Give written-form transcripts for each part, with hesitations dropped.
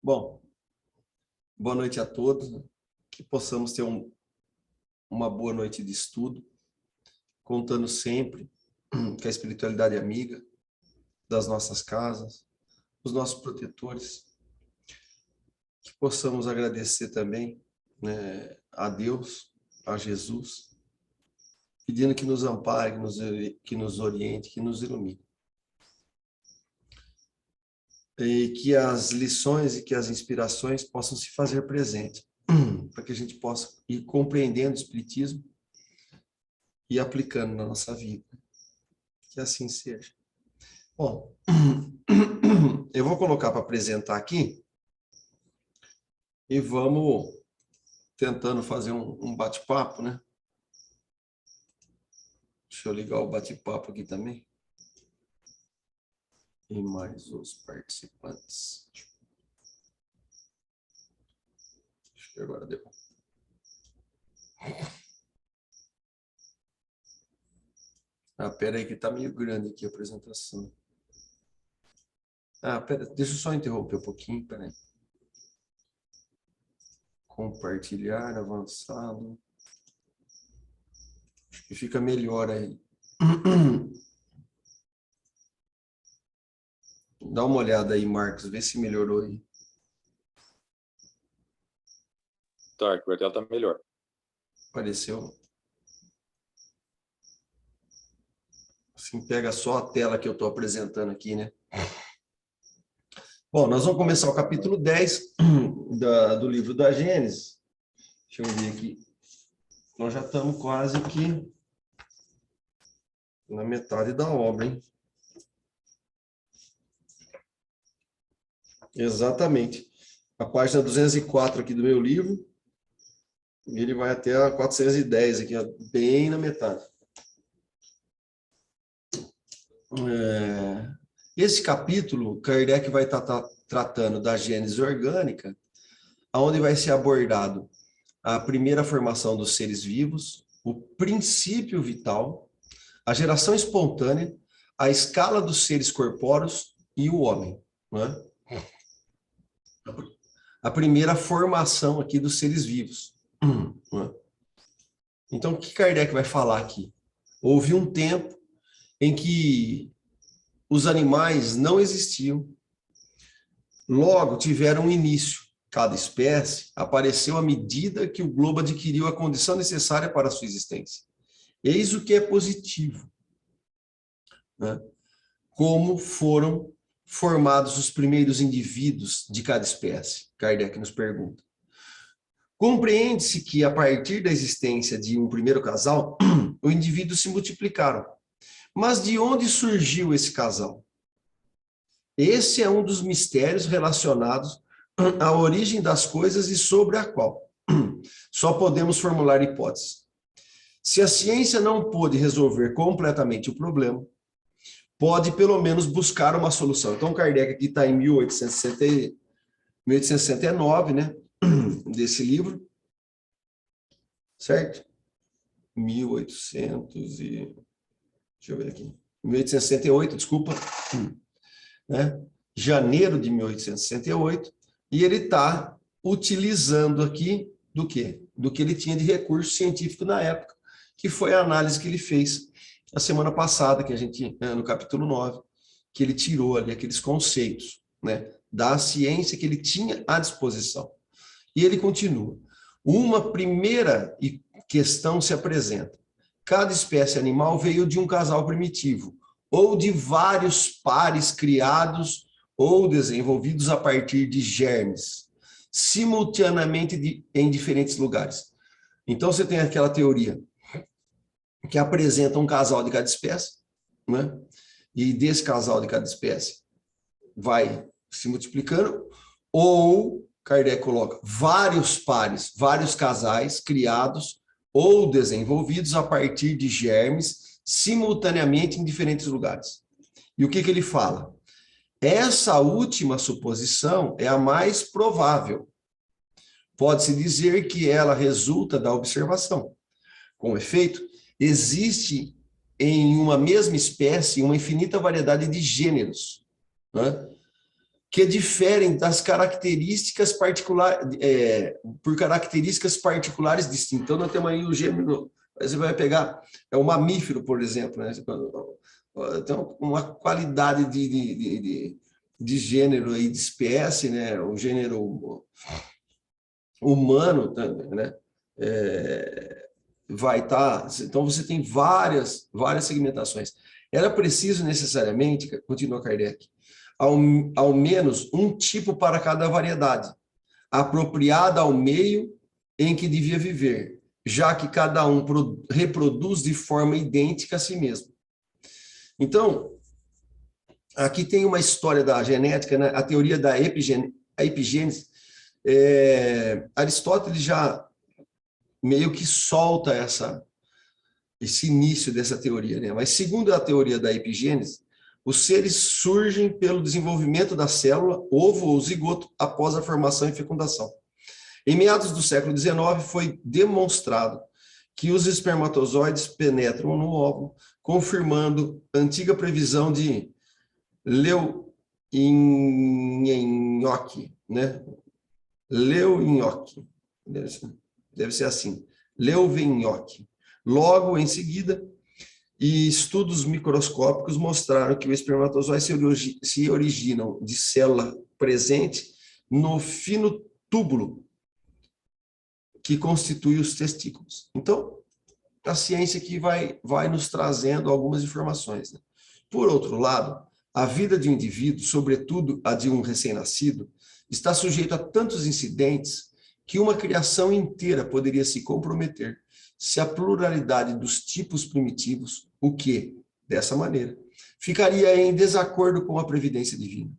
Bom, boa noite a todos, que possamos ter uma boa noite de estudo, contando sempre com a espiritualidade amiga das nossas casas, os nossos protetores, que possamos agradecer também, né, a Deus, a Jesus, pedindo que nos ampare, que nos oriente, que nos ilumine. E que as lições e que as inspirações possam se fazer presente, para que a gente possa ir compreendendo o Espiritismo e aplicando na nossa vida. Que assim seja. Bom, eu vou colocar para apresentar aqui e vamos tentando fazer um bate-papo, né? Deixa eu ligar o bate-papo aqui também. E mais os participantes. Acho que agora deu. Pera aí que tá meio grande aqui a apresentação. Pera, deixa eu só interromper um pouquinho, pera aí. Compartilhar, avançado. Acho que fica melhor aí. Dá uma olhada aí, Marcos, vê se melhorou aí. Tá, que vai estar melhor. Apareceu. Assim, pega só a tela que eu estou apresentando aqui, né? Bom, nós vamos começar o capítulo 10 do livro da Gênesis. Deixa eu ver aqui. Nós já estamos quase aqui na metade da obra, hein? Exatamente. A página 204 aqui do meu livro, ele vai até a 410 aqui, ó, bem na metade. Esse capítulo, Kardec vai estar tratando da gênese orgânica, onde vai ser abordado a primeira formação dos seres vivos, o princípio vital, a geração espontânea, a escala dos seres corpóreos e o homem, né? A primeira formação aqui dos seres vivos. Né? Então, o que Kardec vai falar aqui? Houve um tempo em que os animais não existiam, logo tiveram um início. Cada espécie apareceu à medida que o globo adquiriu a condição necessária para a sua existência. Eis o que é positivo. Né? Como foram formados os primeiros indivíduos de cada espécie? Kardec nos pergunta. Compreende-se que, a partir da existência de um primeiro casal, os indivíduos se multiplicaram. Mas de onde surgiu esse casal? Esse é um dos mistérios relacionados à origem das coisas e sobre a qual só podemos formular hipóteses. Se a ciência não pôde resolver completamente o problema, pode pelo menos buscar uma solução. Então, Kardec aqui está em 1869, né, desse livro, certo? 1800 e... Deixa eu ver aqui. 1868, desculpa. Né? Janeiro de 1868, e ele está utilizando aqui do quê? Do que ele tinha de recurso científico na época, que foi a análise que ele fez a semana passada, que a gente, no capítulo 9, que ele tirou ali aqueles conceitos, né, da ciência que ele tinha à disposição. E ele continua. Uma primeira questão se apresenta. Cada espécie animal veio de um casal primitivo, ou de vários pares criados ou desenvolvidos a partir de germes, simultaneamente em diferentes lugares. Então, você tem aquela teoria que apresenta um casal de cada espécie, né? E desse casal de cada espécie vai se multiplicando, ou Kardec coloca vários pares, vários casais criados ou desenvolvidos a partir de germes simultaneamente em diferentes lugares. E o que ele fala? Essa última suposição é a mais provável. Pode-se dizer que ela resulta da observação. Com efeito, existe em uma mesma espécie uma infinita variedade de gêneros, né, que diferem das características particulares, por características particulares distintas. Então, nós temos aí o gênero, você vai pegar, é o mamífero, por exemplo, né? Então, uma qualidade de gênero aí, de espécie, né? O gênero humano, né? Vai estar... Então, você tem várias segmentações. Era preciso necessariamente, continua Kardec, ao menos um tipo para cada variedade, apropriada ao meio em que devia viver, já que cada um reproduz de forma idêntica a si mesmo. Então, aqui tem uma história da genética, né? A teoria da epigênese. Aristóteles já meio que solta esse início dessa teoria, né? Mas segundo a teoria da epigênese, os seres surgem pelo desenvolvimento da célula, ovo ou zigoto, após a formação e fecundação. Em meados do século XIX, foi demonstrado que os espermatozoides penetram no óvulo, confirmando a antiga previsão de Leeuwenhoek, né? Leeuwenhoek, deve ser assim, Leeuwenhoek. Logo em seguida, estudos microscópicos mostraram que o espermatozoide se originam de célula presente no fino túbulo que constitui os testículos. Então, a ciência aqui vai nos trazendo algumas informações, né? Por outro lado, a vida de um indivíduo, sobretudo a de um recém-nascido, está sujeita a tantos incidentes que uma criação inteira poderia se comprometer se a pluralidade dos tipos primitivos, o que, dessa maneira, ficaria em desacordo com a previdência divina.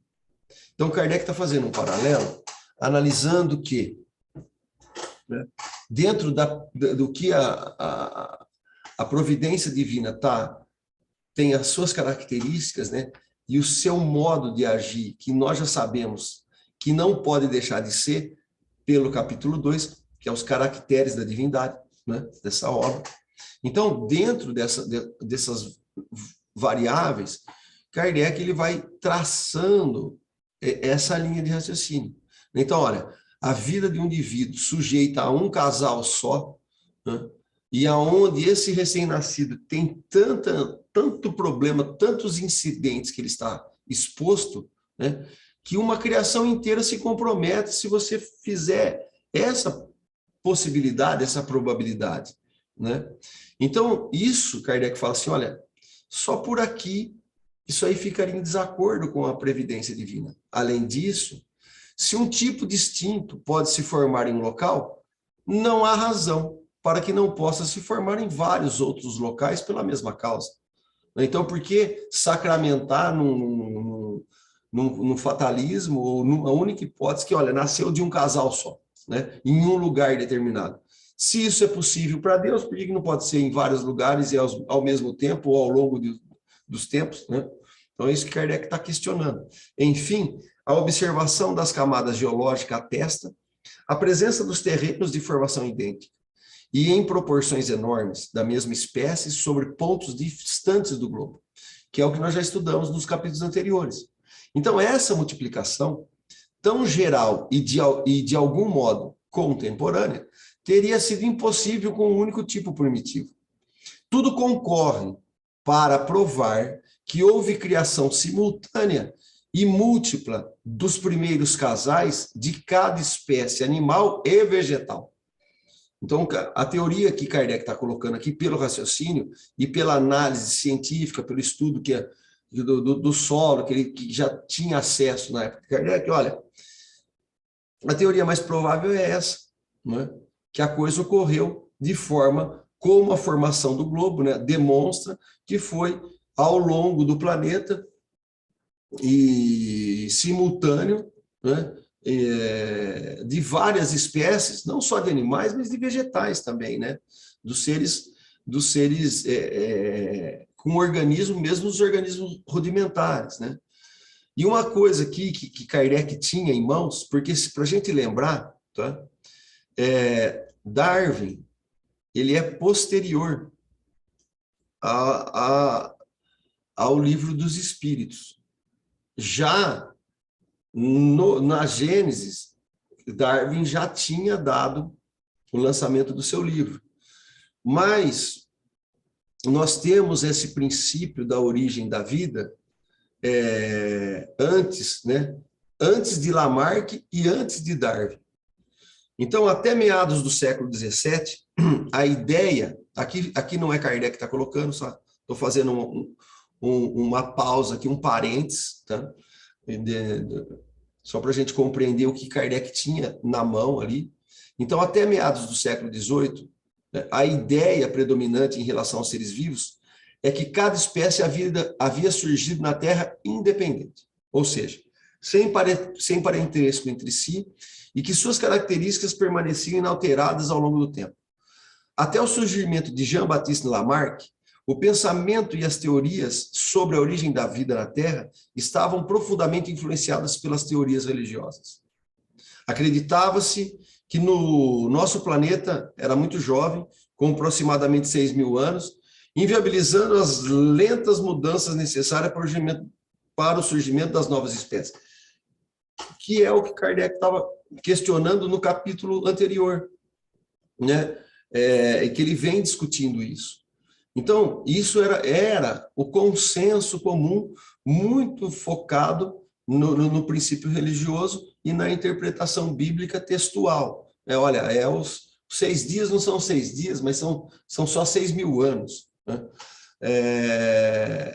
Então, Kardec está fazendo um paralelo, analisando que, né, dentro do que a providência divina tem as suas características, né, e o seu modo de agir, que nós já sabemos que não pode deixar de ser, pelo capítulo 2, que é os caracteres da divindade, né, dessa obra. Então, dentro dessas variáveis, Kardec ele vai traçando essa linha de raciocínio. Então, olha, a vida de um indivíduo sujeita a um casal só, né, e aonde esse recém-nascido tem tanto problema, tantos incidentes que ele está exposto, né, que uma criação inteira se compromete se você fizer essa possibilidade, essa probabilidade, né? Então, isso, Kardec fala assim, olha, só por aqui, isso aí ficaria em desacordo com a previdência divina. Além disso, se um tipo distinto pode se formar em um local, não há razão para que não possa se formar em vários outros locais pela mesma causa. Então, por que sacramentar num fatalismo, ou numa única hipótese que, olha, nasceu de um casal só, né, em um lugar determinado? Se isso é possível para Deus, por que não pode ser em vários lugares e ao mesmo tempo, ou ao longo dos tempos, né? Então, é isso que Kardec está questionando. Enfim, a observação das camadas geológicas atesta a presença dos terrenos de formação idêntica e em proporções enormes da mesma espécie sobre pontos distantes do globo, que é o que nós já estudamos nos capítulos anteriores. Então, essa multiplicação tão geral e de algum modo contemporânea teria sido impossível com um único tipo primitivo. Tudo concorre para provar que houve criação simultânea e múltipla dos primeiros casais de cada espécie animal e vegetal. Então, a teoria que Kardec está colocando aqui, pelo raciocínio e pela análise científica, pelo estudo do solo, que já tinha acesso na época de Kardec, olha, a teoria mais provável é essa, né? Que a coisa ocorreu de forma como a formação do globo, né, demonstra que foi ao longo do planeta e simultâneo, né, de várias espécies, não só de animais, mas de vegetais também, né, dos seres com organismo, mesmo os organismos rudimentares, né. E uma coisa aqui que Kardec tinha em mãos, porque para a gente lembrar, tá, Darwin, ele é posterior ao livro dos Espíritos. Já na Gênesis, Darwin já tinha dado o lançamento do seu livro. Mas nós temos esse princípio da origem da vida antes, né? Antes de Lamarck e antes de Darwin. Então, até meados do século XVII, a ideia, aqui não é Kardec que está colocando, só estou fazendo uma pausa aqui, um parênteses, tá? Só para a gente compreender o que Kardec tinha na mão ali. Então, até meados do século XVIII, né, a ideia predominante em relação aos seres vivos é que cada espécie havia surgido na Terra independente, ou seja, sem parentesco entre si, e que suas características permaneciam inalteradas ao longo do tempo. Até o surgimento de Jean-Baptiste Lamarck, o pensamento e as teorias sobre a origem da vida na Terra estavam profundamente influenciadas pelas teorias religiosas. Acreditava-se que no nosso planeta era muito jovem, com aproximadamente 6.000 anos, inviabilizando as lentas mudanças necessárias para o surgimento das novas espécies, que é o que Kardec estava questionando no capítulo anterior, né? Que ele vem discutindo isso. Então, isso era o consenso comum, muito focado no princípio religioso e na interpretação bíblica textual. Olha, os 6 dias não são 6 dias, mas são só 6.000 anos. Né?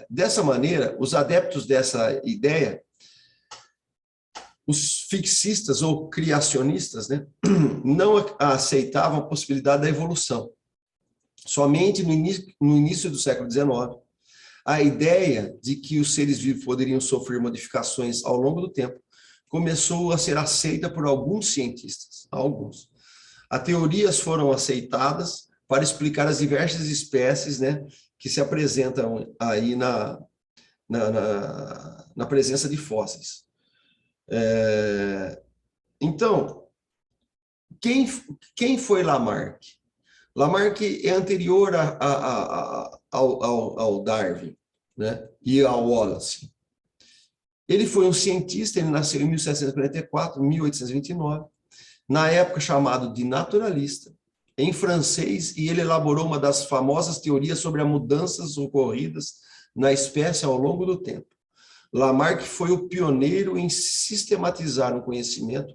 Dessa maneira, os adeptos dessa ideia, os fixistas ou criacionistas, né, não aceitavam a possibilidade da evolução. Somente no início do século XIX, a ideia de que os seres vivos poderiam sofrer modificações ao longo do tempo começou a ser aceita por alguns cientistas. As teorias foram aceitadas para explicar as diversas espécies, né, que se apresentam aí na presença de fósseis. Então, quem foi Lamarck? Lamarck é anterior ao Darwin, né, e ao Wallace. Ele foi um cientista, ele nasceu em 1744, 1829, na época chamado de naturalista, em francês, e ele elaborou uma das famosas teorias sobre as mudanças ocorridas na espécie ao longo do tempo. Lamarck foi o pioneiro em sistematizar um conhecimento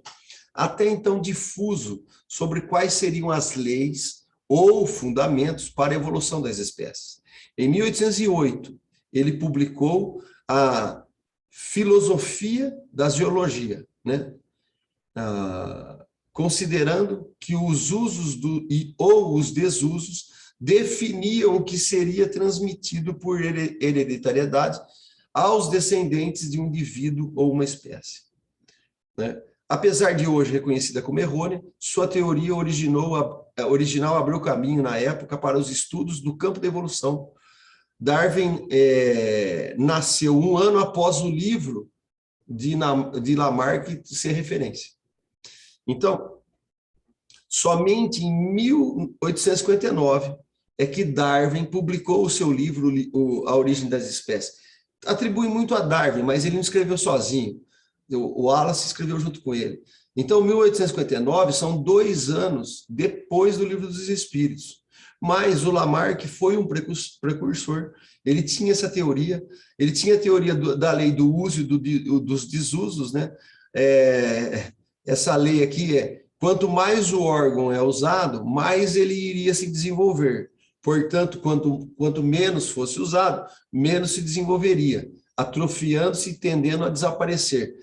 até então difuso sobre quais seriam as leis ou fundamentos para a evolução das espécies. Em 1808, ele publicou a Filosofia da Geologia, né? Considerando que os usos ou os desusos definiam o que seria transmitido por hereditariedade aos descendentes de um indivíduo ou uma espécie. Né? Apesar de hoje reconhecida como errônea, sua teoria original abriu caminho na época para os estudos do campo da evolução. Darwin nasceu 1 ano após o livro de Lamarck ser referência. Então, somente em 1859 é que Darwin publicou o seu livro A Origem das Espécies. Atribui muito a Darwin, mas ele não escreveu sozinho. O Wallace escreveu junto com ele. Então, 1859 são 2 anos depois do Livro dos Espíritos. Mas o Lamarck foi um precursor, ele tinha essa teoria, ele tinha a teoria da lei do uso e dos desusos, né? Essa lei aqui quanto mais o órgão é usado, mais ele iria se desenvolver. Portanto, quanto menos fosse usado, menos se desenvolveria, atrofiando-se e tendendo a desaparecer.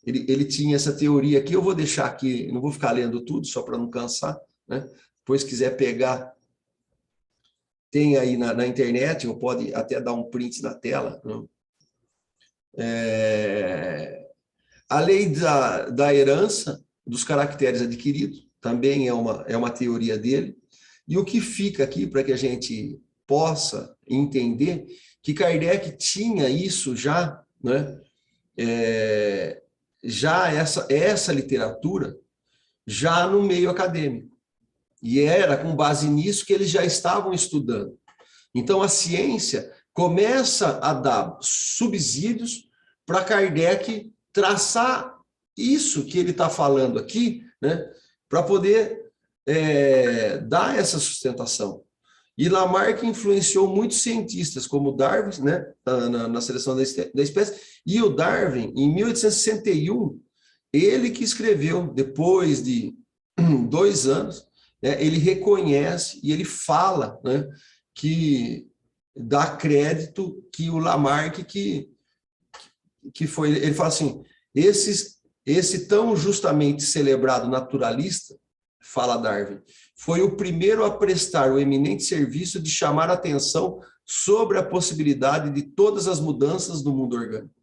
Ele tinha essa teoria aqui, eu vou deixar aqui, não vou ficar lendo tudo, só para não cansar, né? Depois, se quiser pegar, tem aí na internet, ou pode até dar um print na tela. Né? A lei da herança dos caracteres adquiridos também é uma teoria dele. E o que fica aqui, para que a gente possa entender, que Kardec tinha isso já, né? Já essa literatura, já no meio acadêmico. E era com base nisso que eles já estavam estudando. Então, a ciência começa a dar subsídios para Kardec traçar isso que ele está falando aqui, né, para poder dar essa sustentação. E Lamarck influenciou muitos cientistas, como Darwin, né, na seleção da espécie, e o Darwin, em 1861, ele que escreveu, depois de 2 anos, né, ele reconhece e ele fala, né, que dá crédito que o Lamarck que foi, ele fala assim, esse tão justamente celebrado naturalista, fala Darwin, foi o primeiro a prestar o eminente serviço de chamar a atenção sobre a possibilidade de todas as mudanças do mundo orgânico,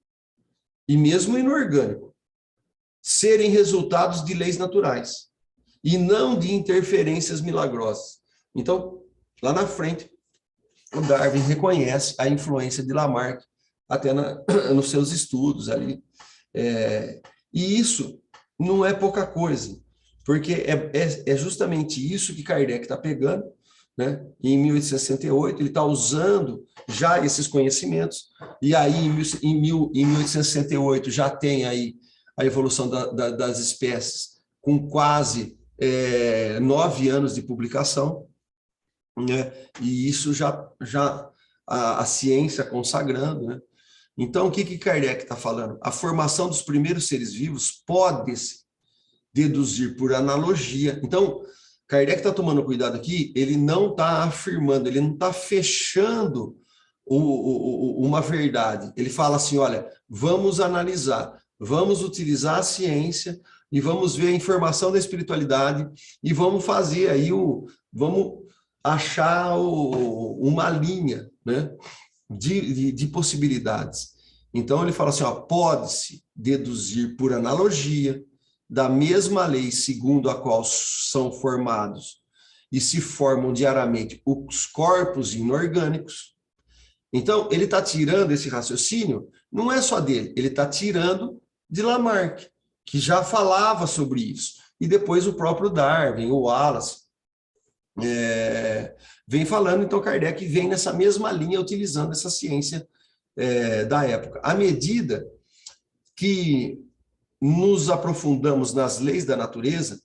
e mesmo inorgânico, serem resultados de leis naturais, e não de interferências milagrosas. Então, lá na frente, o Darwin reconhece a influência de Lamarck, até nos seus estudos ali. E isso não é pouca coisa, porque é justamente isso que Kardec está pegando, né? Em 1868, ele está usando já esses conhecimentos, e aí em 1868 já tem aí a evolução das espécies, com quase 9 anos de publicação, né? E isso já a ciência consagrando, né? Então, o que Kardec está falando? A formação dos primeiros seres vivos pode-se deduzir por analogia. Então, Kardec está tomando cuidado aqui, ele não está afirmando, ele não está fechando uma verdade. Ele fala assim, olha, vamos analisar, vamos utilizar a ciência e vamos ver a informação da espiritualidade e vamos fazer aí vamos achar uma linha, né, de possibilidades. Então, ele fala assim, ó, pode-se deduzir por analogia da mesma lei segundo a qual são formados e se formam diariamente os corpos inorgânicos. Então, ele está tirando esse raciocínio, não é só dele, ele está tirando de Lamarck, que já falava sobre isso. E depois o próprio Darwin, o Wallace, vem falando, então Kardec vem nessa mesma linha, utilizando essa ciência da época. À medida que nos aprofundamos nas leis da natureza,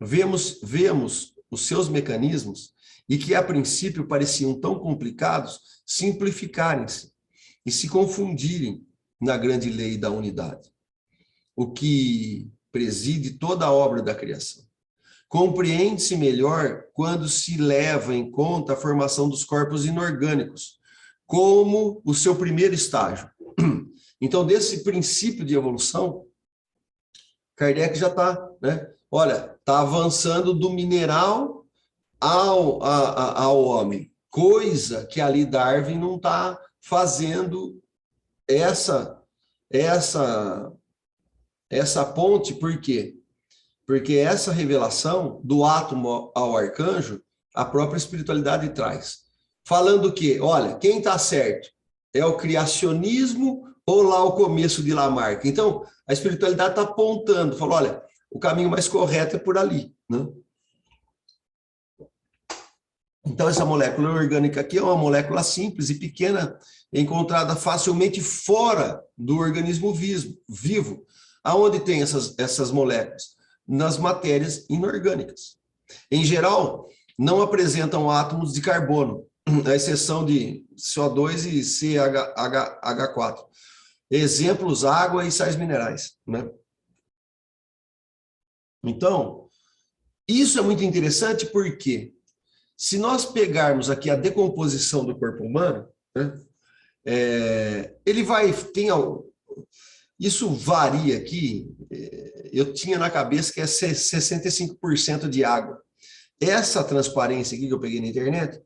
vemos os seus mecanismos, e que a princípio pareciam tão complicados, simplificarem-se e se confundirem na grande lei da unidade, o que preside toda a obra da criação. Compreende-se melhor quando se leva em conta a formação dos corpos inorgânicos, como o seu primeiro estágio. Então, desse princípio de evolução, Kardec já está, né? Olha, está avançando do mineral ao homem, coisa que ali Darwin não está fazendo essa ponte. Por quê? Porque essa revelação do átomo ao arcanjo, a própria espiritualidade traz. Falando que, olha, quem está certo é o criacionismo ou lá o começo de Lamarck. Então, a espiritualidade está apontando, falou, olha, o caminho mais correto é por ali, né? Então, essa molécula orgânica aqui é uma molécula simples e pequena, encontrada facilmente fora do organismo vivo. Aonde tem essas moléculas? Nas matérias inorgânicas. Em geral, não apresentam átomos de carbono, à exceção de CO2 e CH4. Exemplos, água e sais minerais, né? Então, isso é muito interessante porque, se nós pegarmos aqui a decomposição do corpo humano, né, ele tem isso varia aqui, eu tinha na cabeça que é 65% de água. Essa transparência aqui que eu peguei na internet,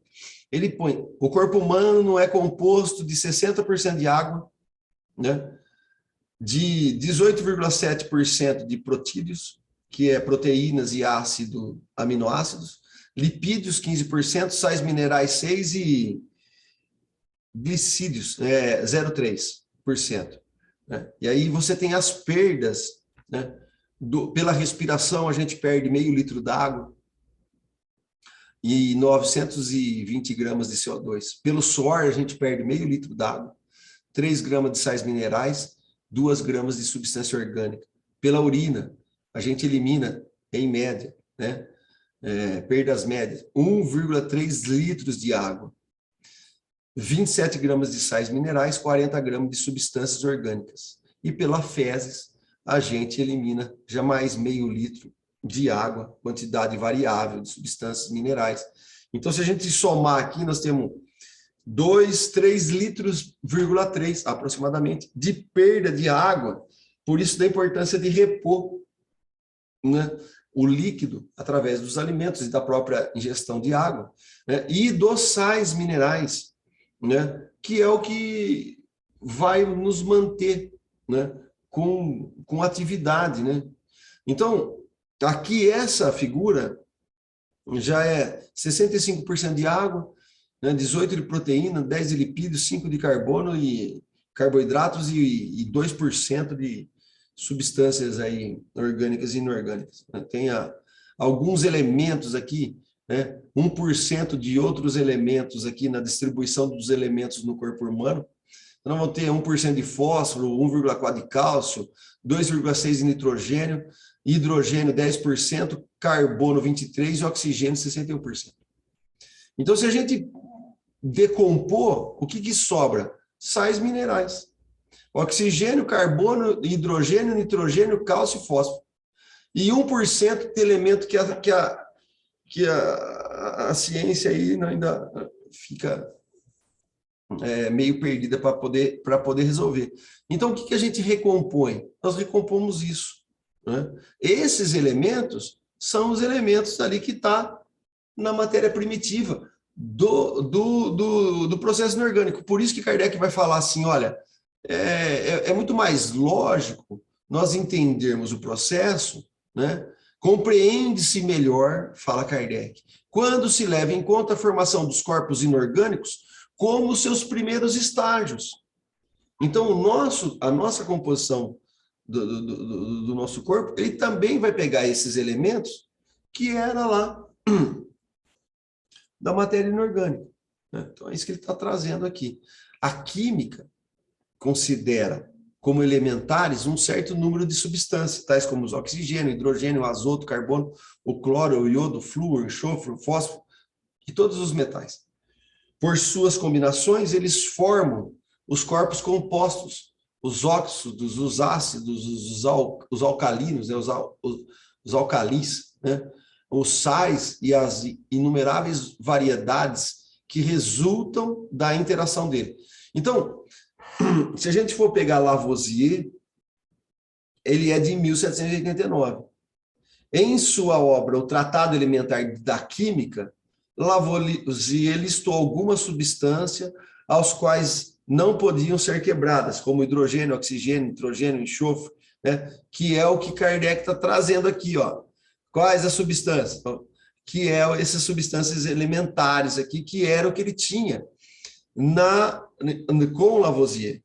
ele põe, o corpo humano é composto de 60% de água, né, de 18,7% de protídeos, que é proteínas e aminoácidos, lipídios 15%, sais minerais 6% e glicídios 0,3%. Né? E aí você tem as perdas, né? Pela respiração a gente perde meio litro d'água e 920 gramas de CO2. Pelo suor a gente perde meio litro d'água, 3 gramas de sais minerais, 2 gramas de substância orgânica. Pela urina, a gente elimina, em média, né? Perdas médias, 1,3 litros de água, 27 gramas de sais minerais, 40 gramas de substâncias orgânicas. E pela fezes, a gente elimina já mais meio litro de água, quantidade variável de substâncias minerais. Então, se a gente somar aqui, nós temos 3 litros, aproximadamente, de perda de água. Por isso, da importância de repor, né, o líquido através dos alimentos e da própria ingestão de água, né, e dos sais minerais, né, que é o que vai nos manter, né, com atividade, né? Então, aqui essa figura já é 65% de água, né, 18 de proteína, 10 de lipídios, 5 de carbono e carboidratos e 2% de substâncias aí orgânicas e inorgânicas. Tem alguns elementos aqui, né, 1% de outros elementos aqui na distribuição dos elementos no corpo humano. Então, vamos ter 1% de fósforo, 1,4% de cálcio, 2,6% de nitrogênio, hidrogênio 10%, carbono 23% e oxigênio 61%. Então, se a gente decompor, o que sobra? Sais minerais. Oxigênio, carbono, hidrogênio, nitrogênio, cálcio e fósforo. E 1% de elemento que a ciência aí ainda fica meio perdida para poder resolver. Então, o que a gente recompõe? Nós recompomos isso, né? Esses elementos são os elementos ali que estão na matéria primitiva do processo inorgânico. Por isso que Kardec vai falar assim, olha, é muito mais lógico nós entendermos o processo, né? Compreende-se melhor, fala Kardec, quando se leva em conta a formação dos corpos inorgânicos como seus primeiros estágios. Então, a nossa composição do nosso corpo, ele também vai pegar esses elementos que era lá da matéria inorgânica, né? Então, é isso que ele está trazendo aqui. A química considera como elementares um certo número de substâncias, tais como o oxigênio, o hidrogênio, o azoto, o carbono, o cloro, o iodo, o flúor, o enxofre, o fósforo e todos os metais. Por suas combinações, eles formam os corpos compostos, os óxidos, os ácidos, os alcalinos, né, os alcalis, né, os sais e as inumeráveis variedades que resultam da interação dele. Então, se a gente for pegar Lavoisier, ele é de 1789. Em sua obra, O Tratado Elementar da Química, Lavoisier listou algumas substâncias aos quais não podiam ser quebradas, como hidrogênio, oxigênio, nitrogênio, enxofre, né? Que é o que Kardec está trazendo aqui, ó. Quais as substâncias? Que é essas substâncias elementares aqui, que era o que ele tinha com Lavoisier.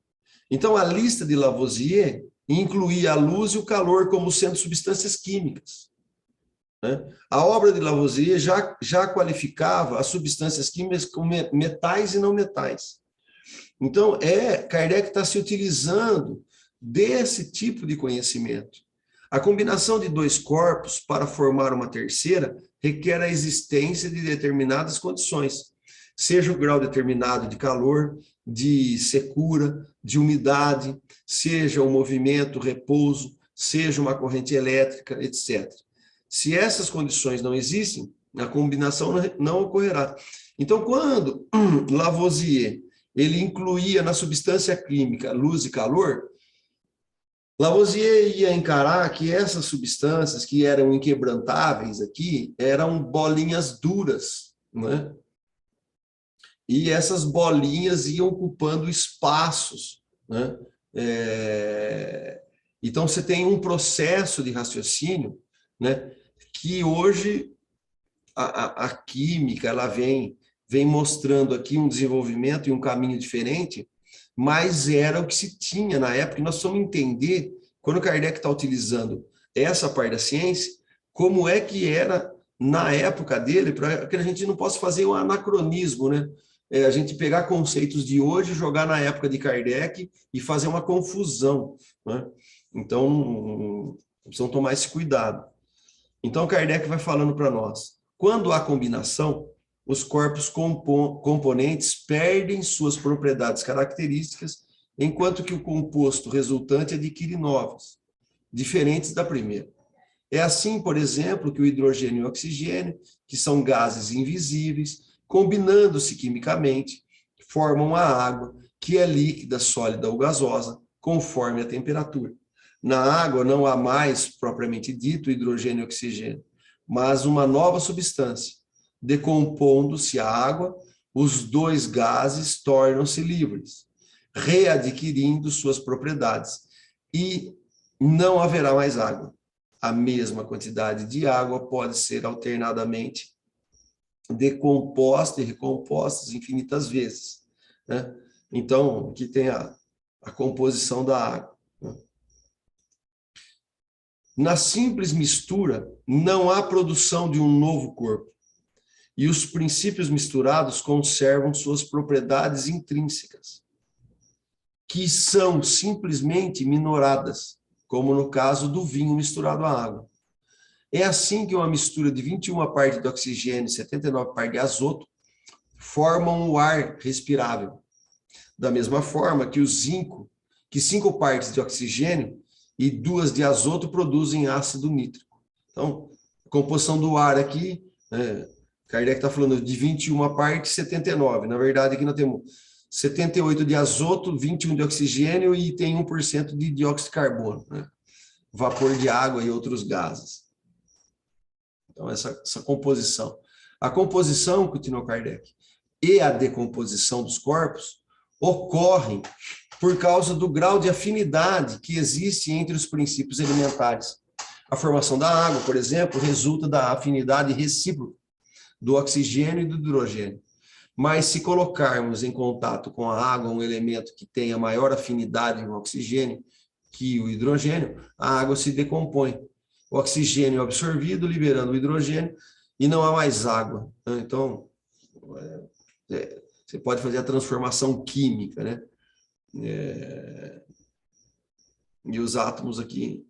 Então, a lista de Lavoisier incluía a luz e o calor como sendo substâncias químicas, né? A obra de Lavoisier já qualificava as substâncias químicas como metais e não metais. Então, Kardec está se utilizando desse tipo de conhecimento. A combinação de 2 corpos para formar uma terceira requer a existência de determinadas condições, seja o grau determinado de calor, de secura, de umidade, seja o movimento, repouso, seja uma corrente elétrica, etc. Se essas condições não existem, a combinação não ocorrerá. Então, quando Lavoisier ele incluía na substância química luz e calor, Lavoisier ia encarar que essas substâncias que eram inquebrantáveis aqui eram bolinhas duras, né? E essas bolinhas iam ocupando espaços, né? Então, você tem um processo de raciocínio, né, que hoje a química ela vem mostrando aqui um desenvolvimento e um caminho diferente, mas era o que se tinha na época, e nós vamos entender, quando Kardec está utilizando essa parte da ciência, como é que era na época dele, para que a gente não possa fazer um anacronismo, né? a gente pegar conceitos de hoje, jogar na época de Kardec e fazer uma confusão, né? Então, precisam tomar esse cuidado. Então, Kardec vai falando para nós, quando há combinação, os corpos componentes perdem suas propriedades características, enquanto que o composto resultante adquire novas, diferentes da primeira. É assim, por exemplo, que o hidrogênio e o oxigênio, que são gases invisíveis, combinando-se quimicamente, formam a água, que é líquida, sólida ou gasosa, conforme a temperatura. Na água não há mais, propriamente dito, hidrogênio e oxigênio, mas uma nova substância. Decompondo-se a água, os dois gases tornam-se livres, readquirindo suas propriedades, e não haverá mais água. A mesma quantidade de água pode ser alternadamente decomposta e recomposta infinitas vezes, né? Então, aqui tem a composição da água, né? Na simples mistura, não há produção de um novo corpo, e os princípios misturados conservam suas propriedades intrínsecas, que são simplesmente minoradas, como no caso do vinho misturado à água. É assim que uma mistura de 21 partes de oxigênio e 79 partes de azoto formam o ar respirável. Da mesma forma que que 5 partes de oxigênio e 2 de azoto produzem ácido nítrico. Então, a composição do ar aqui, Kardec está falando de 21 partes, 79. Na verdade, aqui nós temos 78 de azoto, 21 de oxigênio e tem 1% de dióxido de carbono, né? Vapor de água e outros gases. Então, essa composição. A composição, continuou Kardec, e a decomposição dos corpos ocorrem por causa do grau de afinidade que existe entre os princípios elementares. A formação da água, por exemplo, resulta da afinidade recíproca do oxigênio e do hidrogênio. Mas se colocarmos em contato com a água um elemento que tenha maior afinidade no oxigênio que o hidrogênio, a água se decompõe. O oxigênio é absorvido, liberando o hidrogênio, e não há mais água. Então, você pode fazer a transformação química, né? E os átomos aqui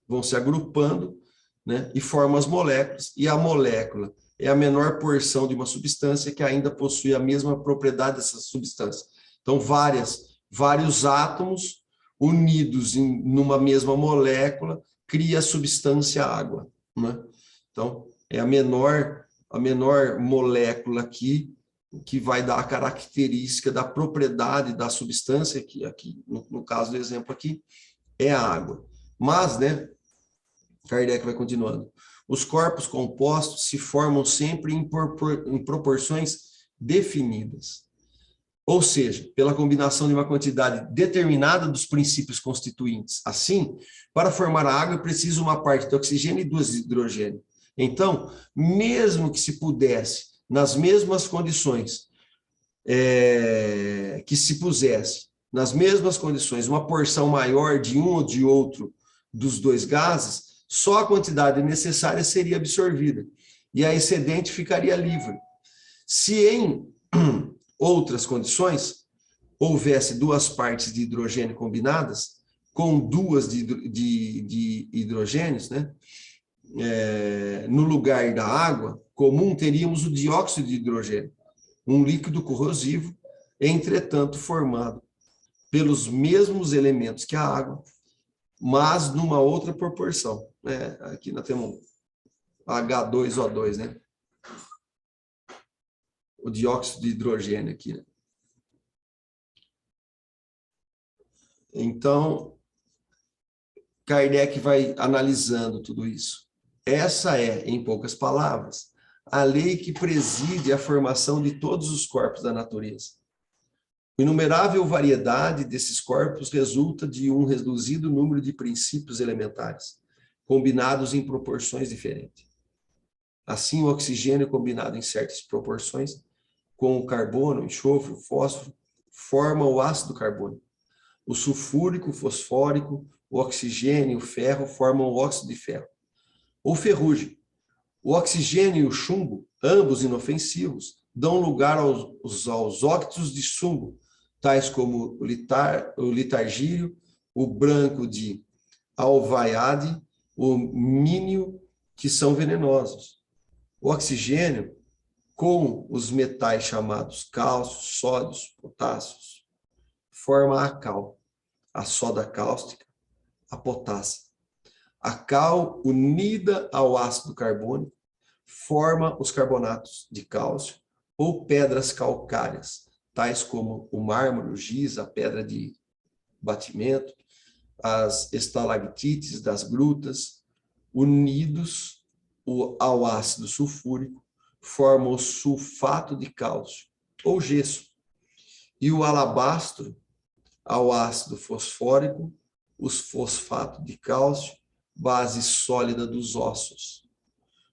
vão se agrupando, né? E formam as moléculas, e a molécula é a menor porção de uma substância que ainda possui a mesma propriedade dessa substância. Então, vários átomos unidos numa mesma molécula cria a substância água, né? Então, é a menor molécula aqui que vai dar a característica da propriedade da substância, que aqui, no caso do exemplo aqui, é a água. Mas, né, Kardec vai continuando, os corpos compostos se formam sempre em proporções definidas. Ou seja, pela combinação de uma quantidade determinada dos princípios constituintes. Assim, para formar a água é preciso uma parte de oxigênio e 2 de hidrogênio. Então, mesmo que se pudesse, nas mesmas condições, que se pusesse, nas mesmas condições, uma porção maior de um ou de outro dos dois gases, só a quantidade necessária seria absorvida, e a excedente ficaria livre. Se em outras condições, houvesse 2 partes de hidrogênio combinadas, com 2 de hidrogênios, né? No lugar da água comum, teríamos o dióxido de hidrogênio, um líquido corrosivo, entretanto formado pelos mesmos elementos que a água, mas numa outra proporção, né? Aqui nós temos H2O2, né? O dióxido de hidrogênio aqui, né? Então, Kardec vai analisando tudo isso. Essa é, em poucas palavras, a lei que preside a formação de todos os corpos da natureza. Inumerável variedade desses corpos resulta de um reduzido número de princípios elementares, combinados em proporções diferentes. Assim, o oxigênio combinado em certas proporções, com o carbono, o enxofre, o fósforo, forma o ácido carbônico. O sulfúrico, o fosfórico, o oxigênio e o ferro formam o óxido de ferro. Ou ferrugem. O oxigênio e o chumbo, ambos inofensivos, dão lugar aos óxidos de sumo, tais como o litargírio, o branco de alvaiade, o mínio, que são venenosos. O oxigênio, com os metais chamados cálcio, sódios, potássios, forma a cal, a soda cáustica, a potássia. A cal, unida ao ácido carbônico, forma os carbonatos de cálcio ou pedras calcárias, tais como o mármore, o giz, a pedra de batimento, as estalactites das grutas, unidos ao ácido sulfúrico, formam o sulfato de cálcio ou gesso, e o alabastro ao ácido fosfórico, os fosfato de cálcio, base sólida dos ossos.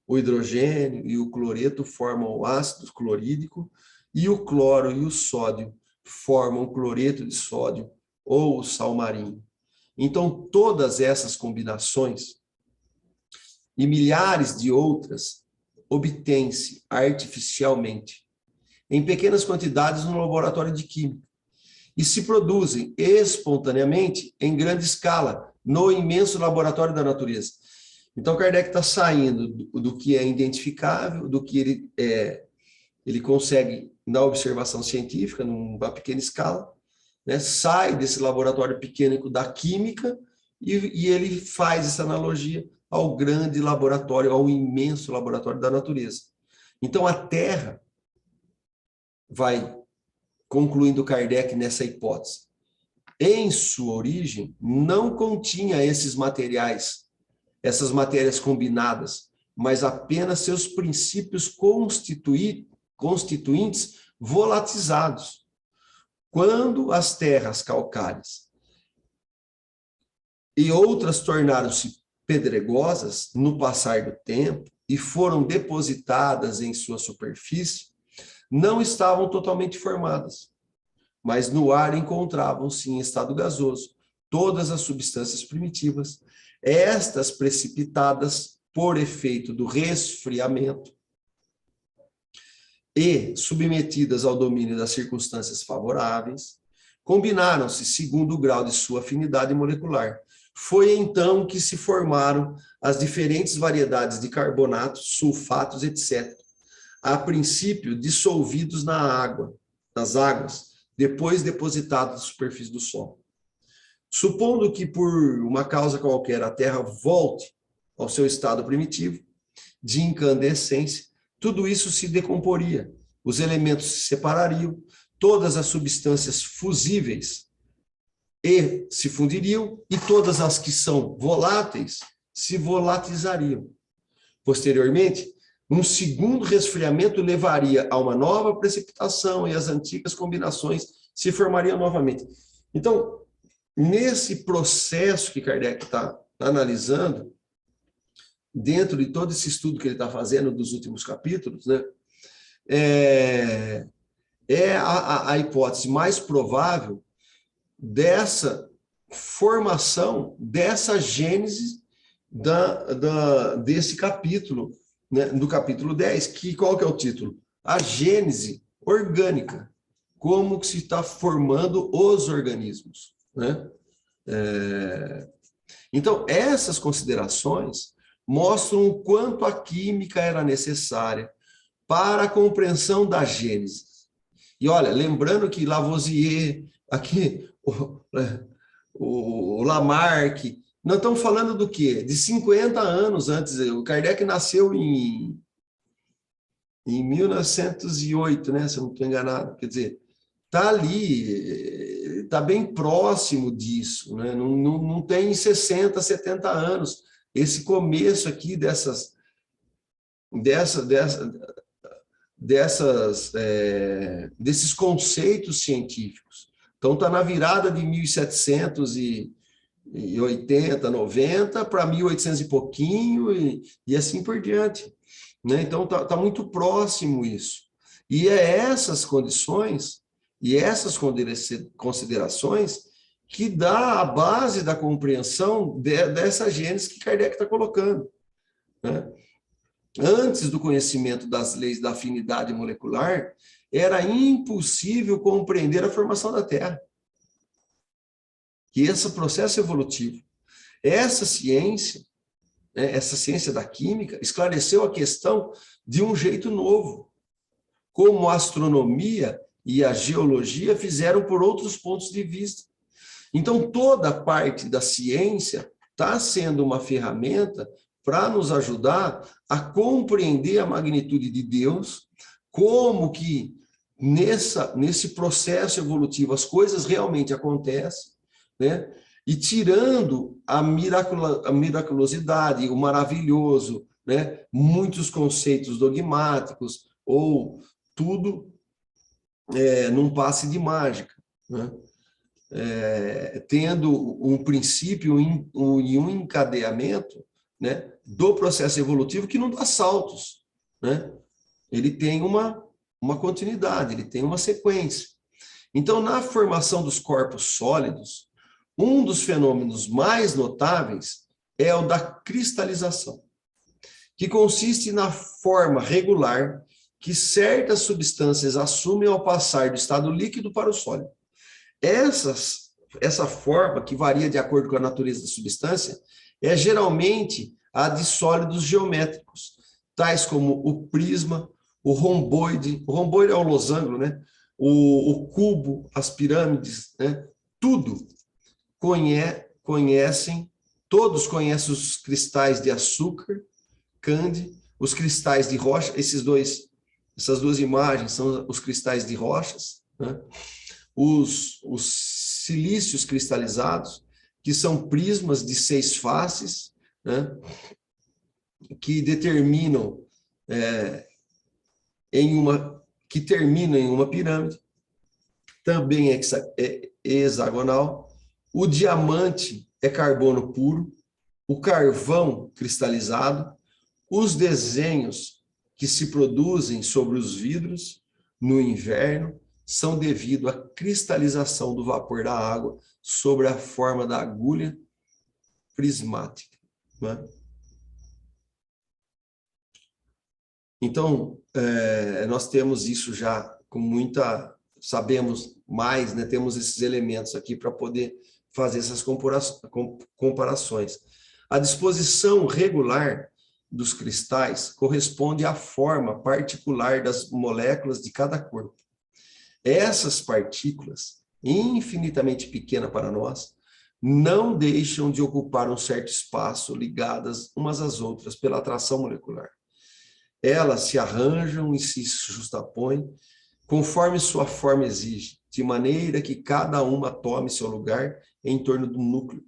O hidrogênio e o cloreto formam o ácido clorídrico, e o cloro e o sódio formam o cloreto de sódio ou o sal marinho. Então, todas essas combinações e milhares de outras obtêm-se artificialmente, em pequenas quantidades no laboratório de química, e se produzem espontaneamente em grande escala no imenso laboratório da natureza. Então, Kardec está saindo do que é identificável, do que ele consegue na observação científica, numa pequena escala, né? Sai desse laboratório pequeno da química e ele faz essa analogia ao grande laboratório, ao imenso laboratório da natureza. Então, a Terra, vai concluindo Kardec nessa hipótese, em sua origem, não continha esses materiais, essas matérias combinadas, mas apenas seus princípios constituintes volatizados. Quando as terras calcárias e outras tornaram-se pedregosas no passar do tempo e foram depositadas em sua superfície, não estavam totalmente formadas, mas no ar encontravam-se em estado gasoso todas as substâncias primitivas, estas precipitadas por efeito do resfriamento e submetidas ao domínio das circunstâncias favoráveis, combinaram-se segundo o grau de sua afinidade molecular. Foi então que se formaram as diferentes variedades de carbonatos, sulfatos, etc., a princípio dissolvidos nas águas, depois depositados na superfície do Sol. Supondo que por uma causa qualquer a Terra volte ao seu estado primitivo, de incandescência, tudo isso se decomporia, os elementos se separariam, todas as substâncias fusíveis se fundiriam, e todas as que são voláteis se volatilizariam. Posteriormente, um segundo resfriamento levaria a uma nova precipitação e as antigas combinações se formariam novamente. Então, nesse processo que Kardec está analisando, dentro de todo esse estudo que ele está fazendo dos últimos capítulos, né, a hipótese mais provável dessa formação, dessa gênese desse capítulo, né, do capítulo 10, qual que é o título? A gênese orgânica, como que se está formando os organismos, né? Então, essas considerações mostram o quanto a química era necessária para a compreensão da gênese. E olha, lembrando que Lavoisier, aqui, o Lamarck, nós estamos falando do quê? De 50 anos antes. O Kardec nasceu em 1908, né? Se eu não estou enganado. Quer dizer, está ali, está bem próximo disso, né? Não tem 60, 70 anos. Esse começo aqui desses conceitos científicos. Então, está na virada de 1780, 90 para 1800 e pouquinho e assim por diante, né? Então, está muito próximo isso. E é essas condições e essas considerações que dá a base da compreensão dessa gênese que Kardec está colocando, né? antes do conhecimento das leis da afinidade molecular, era impossível compreender a formação da Terra. E esse processo evolutivo, essa ciência da química, esclareceu a questão de um jeito novo, como a astronomia e a geologia fizeram por outros pontos de vista. Então, toda a parte da ciência está sendo uma ferramenta para nos ajudar a compreender a magnitude de Deus, como que nesse processo evolutivo as coisas realmente acontecem, né? E tirando a miraculosidade, o maravilhoso, né? Muitos conceitos dogmáticos, ou tudo num passe de mágica, né? Tendo um princípio e um encadeamento, né, do processo evolutivo que não dá saltos, né? Ele tem uma continuidade, ele tem uma sequência. Então, na formação dos corpos sólidos, um dos fenômenos mais notáveis é o da cristalização, que consiste na forma regular que certas substâncias assumem ao passar do estado líquido para o sólido. Essa forma, que varia de acordo com a natureza da substância, é geralmente a de sólidos geométricos, tais como o prisma, o romboide é o losango, né? O cubo, as pirâmides, né? Todos conhecem os cristais de açúcar, Candy, os cristais de rocha, essas duas imagens são os cristais de rochas, né? Os silícios cristalizados, que são prismas de 6 faces, né? Que determinam que terminam em uma pirâmide, também é hexagonal. O diamante é carbono puro, o carvão cristalizado, os desenhos que se produzem sobre os vidros no inverno são devido à cristalização do vapor da água sobre a forma da agulha prismática, né? Então, nós temos isso já sabemos mais, né? Temos esses elementos aqui para poder fazer essas comparações. A disposição regular dos cristais corresponde à forma particular das moléculas de cada corpo. Essas partículas, infinitamente pequenas para nós, não deixam de ocupar um certo espaço ligadas umas às outras pela atração molecular. Elas se arranjam e se justapõem conforme sua forma exige, de maneira que cada uma tome seu lugar em torno do núcleo,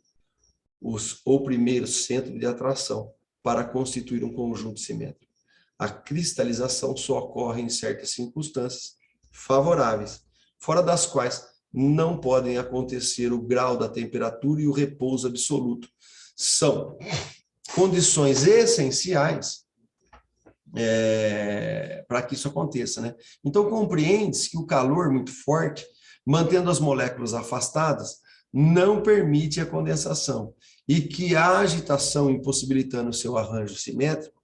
ou primeiro centro de atração, para constituir um conjunto simétrico. A cristalização só ocorre em certas circunstâncias favoráveis, fora das quais não podem acontecer o grau da temperatura e o repouso absoluto. São condições essenciais para que isso aconteça, né? Então, compreende-se que o calor muito forte, mantendo as moléculas afastadas, não permite a condensação, e que a agitação impossibilitando o seu arranjo simétrico,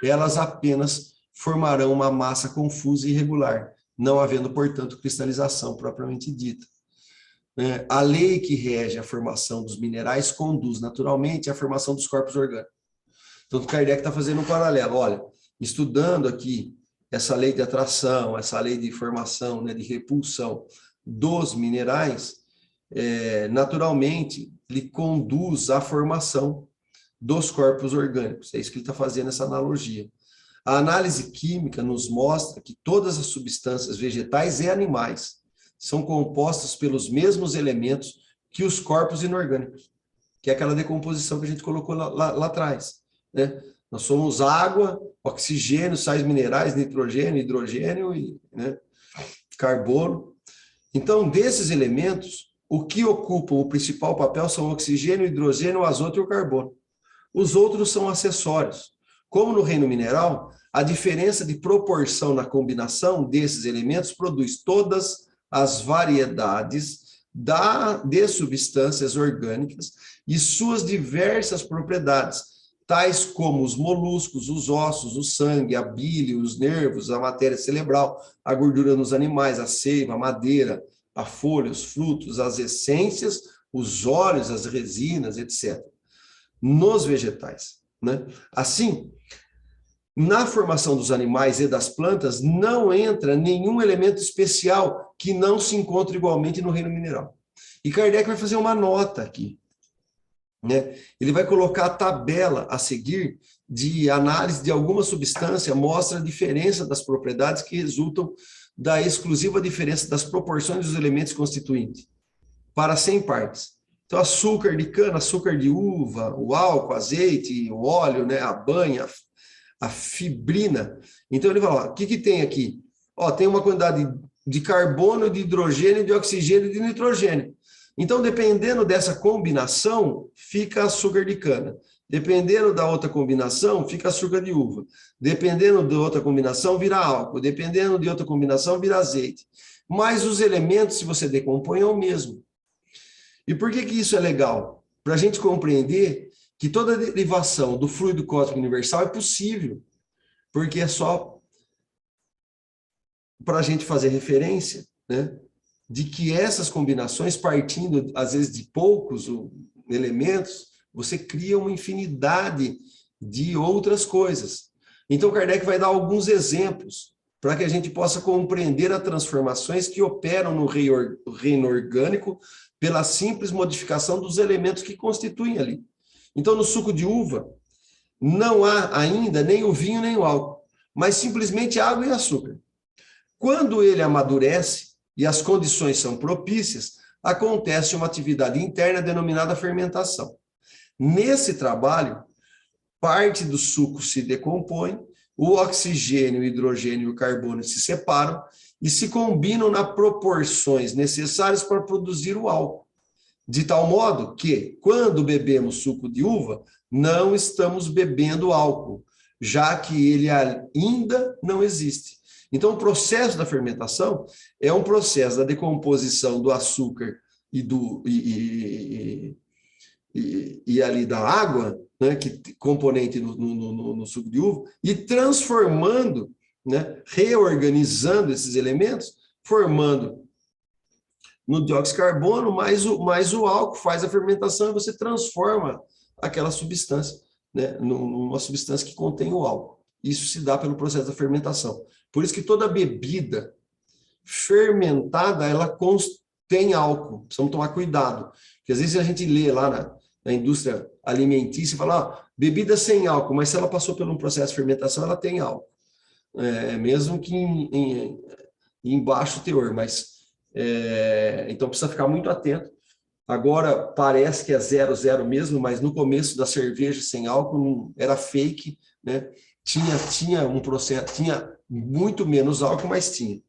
elas apenas formarão uma massa confusa e irregular, não havendo, portanto, cristalização propriamente dita. A lei que rege a formação dos minerais conduz naturalmente à formação dos corpos orgânicos. Então, Kardec está fazendo um paralelo. Olha, estudando aqui essa lei de atração, essa lei de formação, né, de repulsão dos minerais, naturalmente, ele conduz à formação dos corpos orgânicos. É isso que ele está fazendo, essa analogia. A análise química nos mostra que todas as substâncias vegetais e animais são compostas pelos mesmos elementos que os corpos inorgânicos, que é aquela decomposição que a gente colocou lá atrás, né? Nós somos água, oxigênio, sais minerais, nitrogênio, hidrogênio e, né, carbono. Então, desses elementos, o que ocupam o principal papel são o oxigênio, o hidrogênio, o azoto e o carbono. Os outros são acessórios. Como no reino mineral, a diferença de proporção na combinação desses elementos produz todas as variedades de substâncias orgânicas e suas diversas propriedades, tais como os moluscos, os ossos, o sangue, a bile, os nervos, a matéria cerebral, a gordura nos animais, a seiva, a madeira, a folha, os frutos, as essências, os óleos, as resinas, etc. Nos vegetais, né? Assim, na formação dos animais e das plantas, não entra nenhum elemento especial que não se encontre igualmente no reino mineral. E Kardec vai fazer uma nota aqui, né? Ele vai colocar a tabela a seguir de análise de alguma substância, mostra a diferença das propriedades que resultam da exclusiva diferença das proporções dos elementos constituintes, para 100 partes. Então, açúcar de cana, açúcar de uva, o álcool, azeite, o óleo, né, a banha, a fibrina. Então, ele fala, ó, o que tem aqui? Ó, tem uma quantidade de carbono, de hidrogênio, de oxigênio e de nitrogênio. Então, dependendo dessa combinação, fica açúcar de cana. Dependendo da outra combinação, fica açúcar de uva. Dependendo da outra combinação, vira álcool. Dependendo de outra combinação, vira azeite. Mas os elementos, se você decompõe, é o mesmo. E por que isso é legal? Para a gente compreender que toda derivação do fluido cósmico universal é possível, porque é só para a gente fazer referência, né, de que essas combinações, partindo às vezes de poucos elementos, você cria uma infinidade de outras coisas. Então, Kardec vai dar alguns exemplos para que a gente possa compreender as transformações que operam no reino orgânico pela simples modificação dos elementos que constituem ali. Então, no suco de uva, não há ainda nem o vinho nem o álcool, mas simplesmente água e açúcar. Quando ele amadurece e as condições são propícias, acontece uma atividade interna denominada fermentação. Nesse trabalho, parte do suco se decompõe, o oxigênio, o hidrogênio e o carbono se separam e se combinam nas proporções necessárias para produzir o álcool. De tal modo que, quando bebemos suco de uva, não estamos bebendo álcool, já que ele ainda não existe. Então, o processo da fermentação é um processo da decomposição do açúcar e ali da água, né, que componente no suco de uva, e transformando, né, reorganizando esses elementos, formando no dióxido de carbono, mais o álcool faz a fermentação e você transforma aquela substância, né, numa substância que contém o álcool. Isso se dá pelo processo da fermentação. Por isso que toda bebida fermentada, ela contém álcool. Precisamos tomar cuidado. Porque às vezes a gente lê lá na indústria alimentícia e fala, ó, bebida sem álcool, mas se ela passou por um processo de fermentação, ela tem álcool. Mesmo que em baixo teor, mas então precisa ficar muito atento. Agora parece que é 0,0 mesmo, mas no começo da cerveja sem álcool era fake, né? Tinha um processo, tinha muito menos álcool, mas tinha.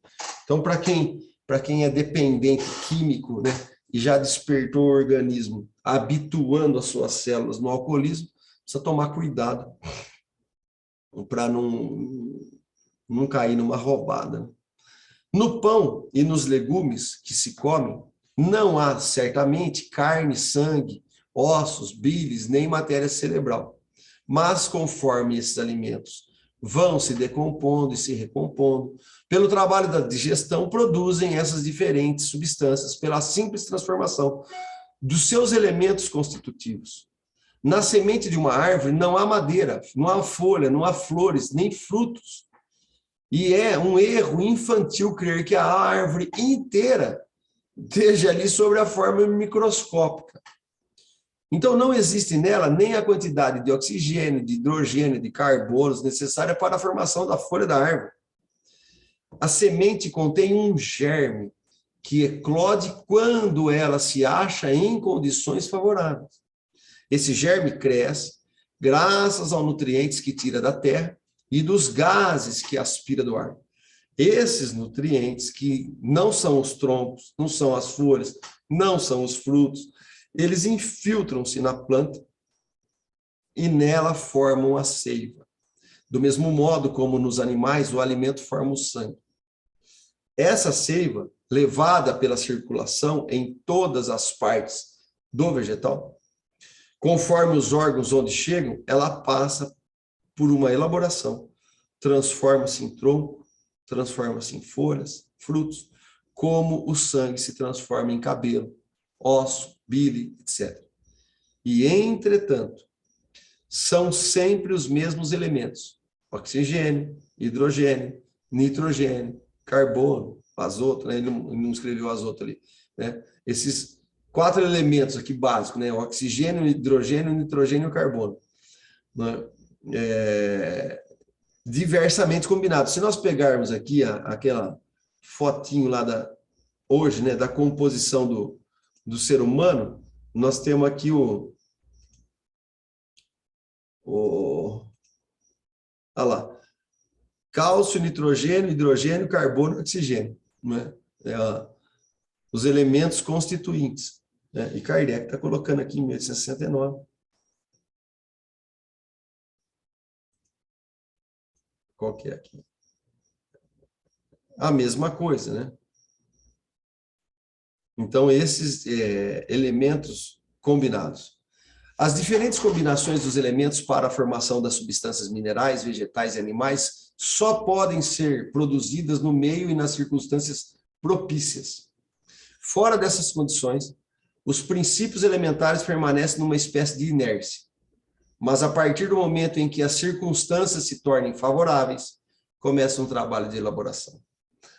Então, para quem é dependente químico, né, e já despertou o organismo, habituando as suas células no alcoolismo, precisa tomar cuidado para não cair numa roubada. No pão e nos legumes que se comem, não há, certamente, carne, sangue, ossos, bilis, nem matéria cerebral. Mas, conforme esses alimentos vão se decompondo e se recompondo, pelo trabalho da digestão, produzem essas diferentes substâncias pela simples transformação dos seus elementos constitutivos. Na semente de uma árvore não há madeira, não há folha, não há flores, nem frutos. E é um erro infantil crer que a árvore inteira esteja ali sobre a forma microscópica. Então, não existe nela nem a quantidade de oxigênio, de hidrogênio, de carbonos necessária para a formação da folha da árvore. A semente contém um germe que eclode quando ela se acha em condições favoráveis. Esse germe cresce graças aos nutrientes que tira da terra e dos gases que aspira do ar. Esses nutrientes, que não são os troncos, não são as folhas, não são os frutos, eles infiltram-se na planta e nela formam a seiva. Do mesmo modo como nos animais, o alimento forma o sangue. Essa seiva, levada pela circulação em todas as partes do vegetal, Conforme os órgãos onde chegam, ela passa por uma elaboração, transforma-se em tronco, transforma-se em folhas, frutos, como o sangue se transforma em cabelo, osso, bile, etc. E, entretanto, são sempre os mesmos elementos: oxigênio, hidrogênio, nitrogênio, carbono, azoto, né? Ele não escreveu azoto ali, né? Esses 4 elementos aqui básicos, né? Oxigênio, hidrogênio, nitrogênio e carbono, né? Diversamente combinados. Se nós pegarmos aqui aquela fotinho lá hoje, né, da composição do ser humano, nós temos aqui olha lá, cálcio, nitrogênio, hidrogênio, carbono e oxigênio, né? Os elementos constituintes, né? E Kardec está colocando aqui em 1869. Qual que é aqui? A mesma coisa, né? Então, esses elementos combinados. As diferentes combinações dos elementos para a formação das substâncias minerais, vegetais e animais só podem ser produzidas no meio e nas circunstâncias propícias. Fora dessas condições, os princípios elementares permanecem numa espécie de inércia. Mas a partir do momento em que as circunstâncias se tornem favoráveis, começa um trabalho de elaboração.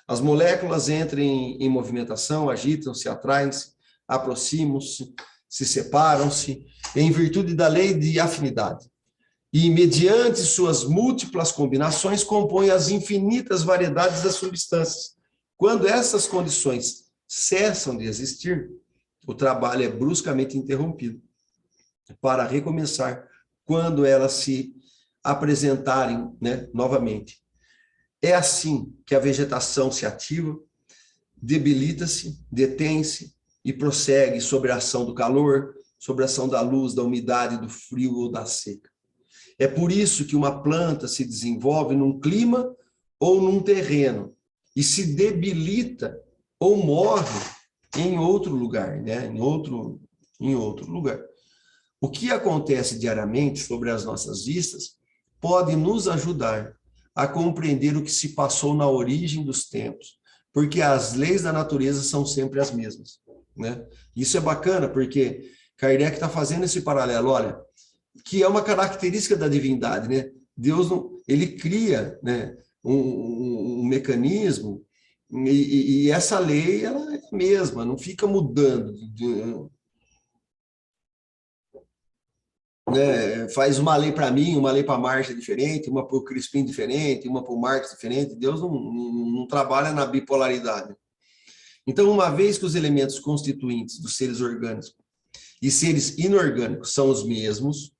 As moléculas entram em movimentação, agitam-se, atraem-se, aproximam-se, se separam-se, em virtude da lei de afinidade. E, mediante suas múltiplas combinações, compõem as infinitas variedades das substâncias. Quando essas condições cessam de existir, o trabalho é bruscamente interrompido, para recomeçar quando elas se apresentarem, né, novamente. É assim que a vegetação se ativa, debilita-se, detém-se e prossegue sobre a ação do calor, sobre a ação da luz, da umidade, do frio ou da seca. É por isso que uma planta se desenvolve num clima ou num terreno e se debilita ou morre em outro lugar, né? Em outro lugar. O que acontece diariamente sobre as nossas vistas pode nos ajudar a compreender o que se passou na origem dos tempos, porque as leis da natureza são sempre as mesmas, né? Isso é bacana, porque Kardec está fazendo esse paralelo, olha, que é uma característica da divindade, né? Deus não, ele cria, né, um mecanismo e essa lei ela é a mesma, não fica mudando, né? Faz uma lei para mim, uma lei para Márcia diferente, uma para o Crispim diferente, uma para o Marx diferente. Deus não trabalha na bipolaridade. Então, uma vez que os elementos constituintes dos seres orgânicos e seres inorgânicos são os mesmos,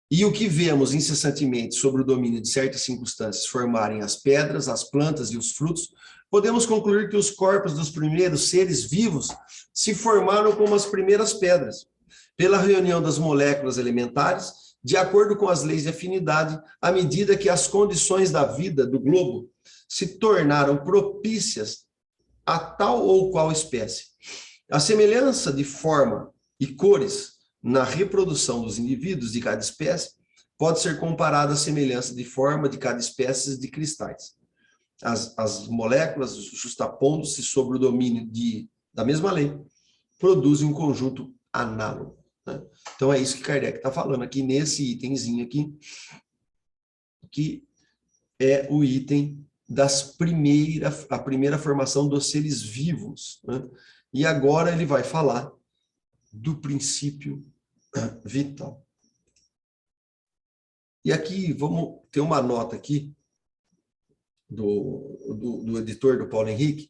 e o que vemos incessantemente sobre o domínio de certas circunstâncias formarem as pedras, as plantas e os frutos, podemos concluir que os corpos dos primeiros seres vivos se formaram como as primeiras pedras, pela reunião das moléculas elementares, de acordo com as leis de afinidade, à medida que as condições da vida do globo se tornaram propícias a tal ou qual espécie. A semelhança de forma e cores na reprodução dos indivíduos de cada espécie pode ser comparada à semelhança de forma de cada espécie de cristais. As moléculas, justapondo-se sobre o domínio da mesma lei, produzem um conjunto análogo, né? Então, é isso que Kardec está falando aqui nesse itemzinho aqui, que é o item a primeira formação dos seres vivos, né? E agora ele vai falar do princípio vital. E aqui, vamos ter uma nota aqui do editor, do Paulo Henrique.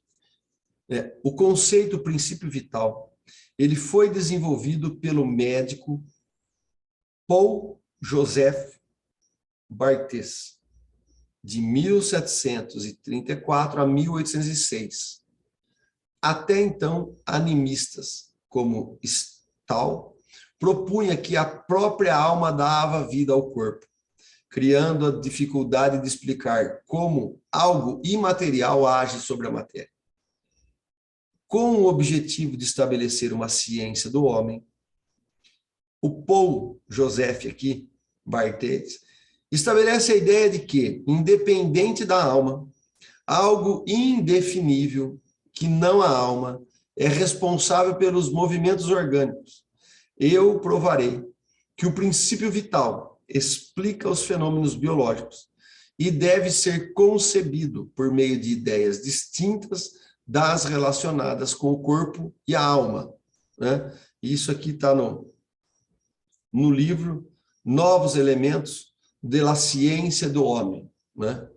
O conceito princípio vital, ele foi desenvolvido pelo médico Paul Joseph Barthes, de 1734 a 1806. Até então, animistas, como Stahl, propunha que a própria alma dava vida ao corpo, criando a dificuldade de explicar como algo imaterial age sobre a matéria. Com o objetivo de estabelecer uma ciência do homem, o Paul Joseph aqui, Barthes, estabelece a ideia de que, independente da alma, algo indefinível, que não a alma, é responsável pelos movimentos orgânicos. Eu provarei que o princípio vital explica os fenômenos biológicos e deve ser concebido por meio de ideias distintas das relacionadas com o corpo e a alma, né? Isso aqui está no livro Novos Elementos de la Ciência do Homem, né?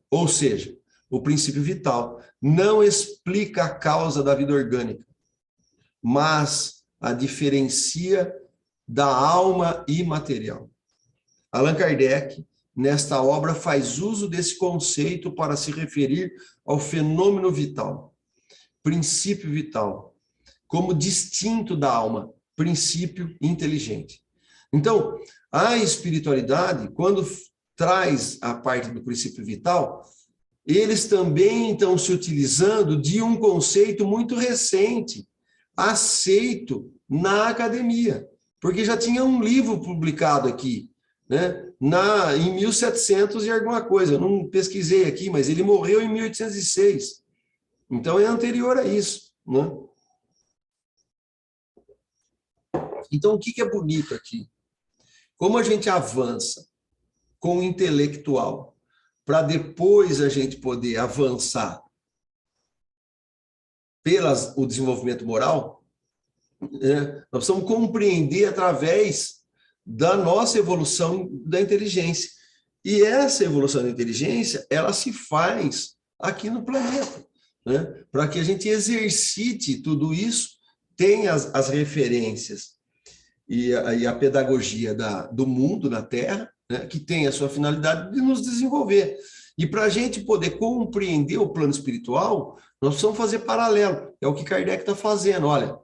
Ou seja, o princípio vital não explica a causa da vida orgânica, mas a diferencia da alma imaterial. Allan Kardec, nesta obra, faz uso desse conceito para se referir ao fenômeno vital, princípio vital, como distinto da alma, princípio inteligente. Então, a espiritualidade, quando traz a parte do princípio vital, eles também estão se utilizando de um conceito muito recente, aceito na academia, porque já tinha um livro publicado aqui, né, em 1700 e alguma coisa, eu não pesquisei aqui, mas ele morreu em 1806, então é anterior a isso, né? Então, o que é bonito aqui? Como a gente avança com o intelectual, para depois a gente poder avançar pelo desenvolvimento moral, né? Nós precisamos compreender através da nossa evolução da inteligência. E essa evolução da inteligência, ela se faz aqui no planeta, né? Para que a gente exercite tudo isso, tenha as referências e a pedagogia do mundo na Terra, né, que tem a sua finalidade de nos desenvolver. E para a gente poder compreender o plano espiritual, nós precisamos fazer paralelo. É o que Kardec está fazendo. Olha,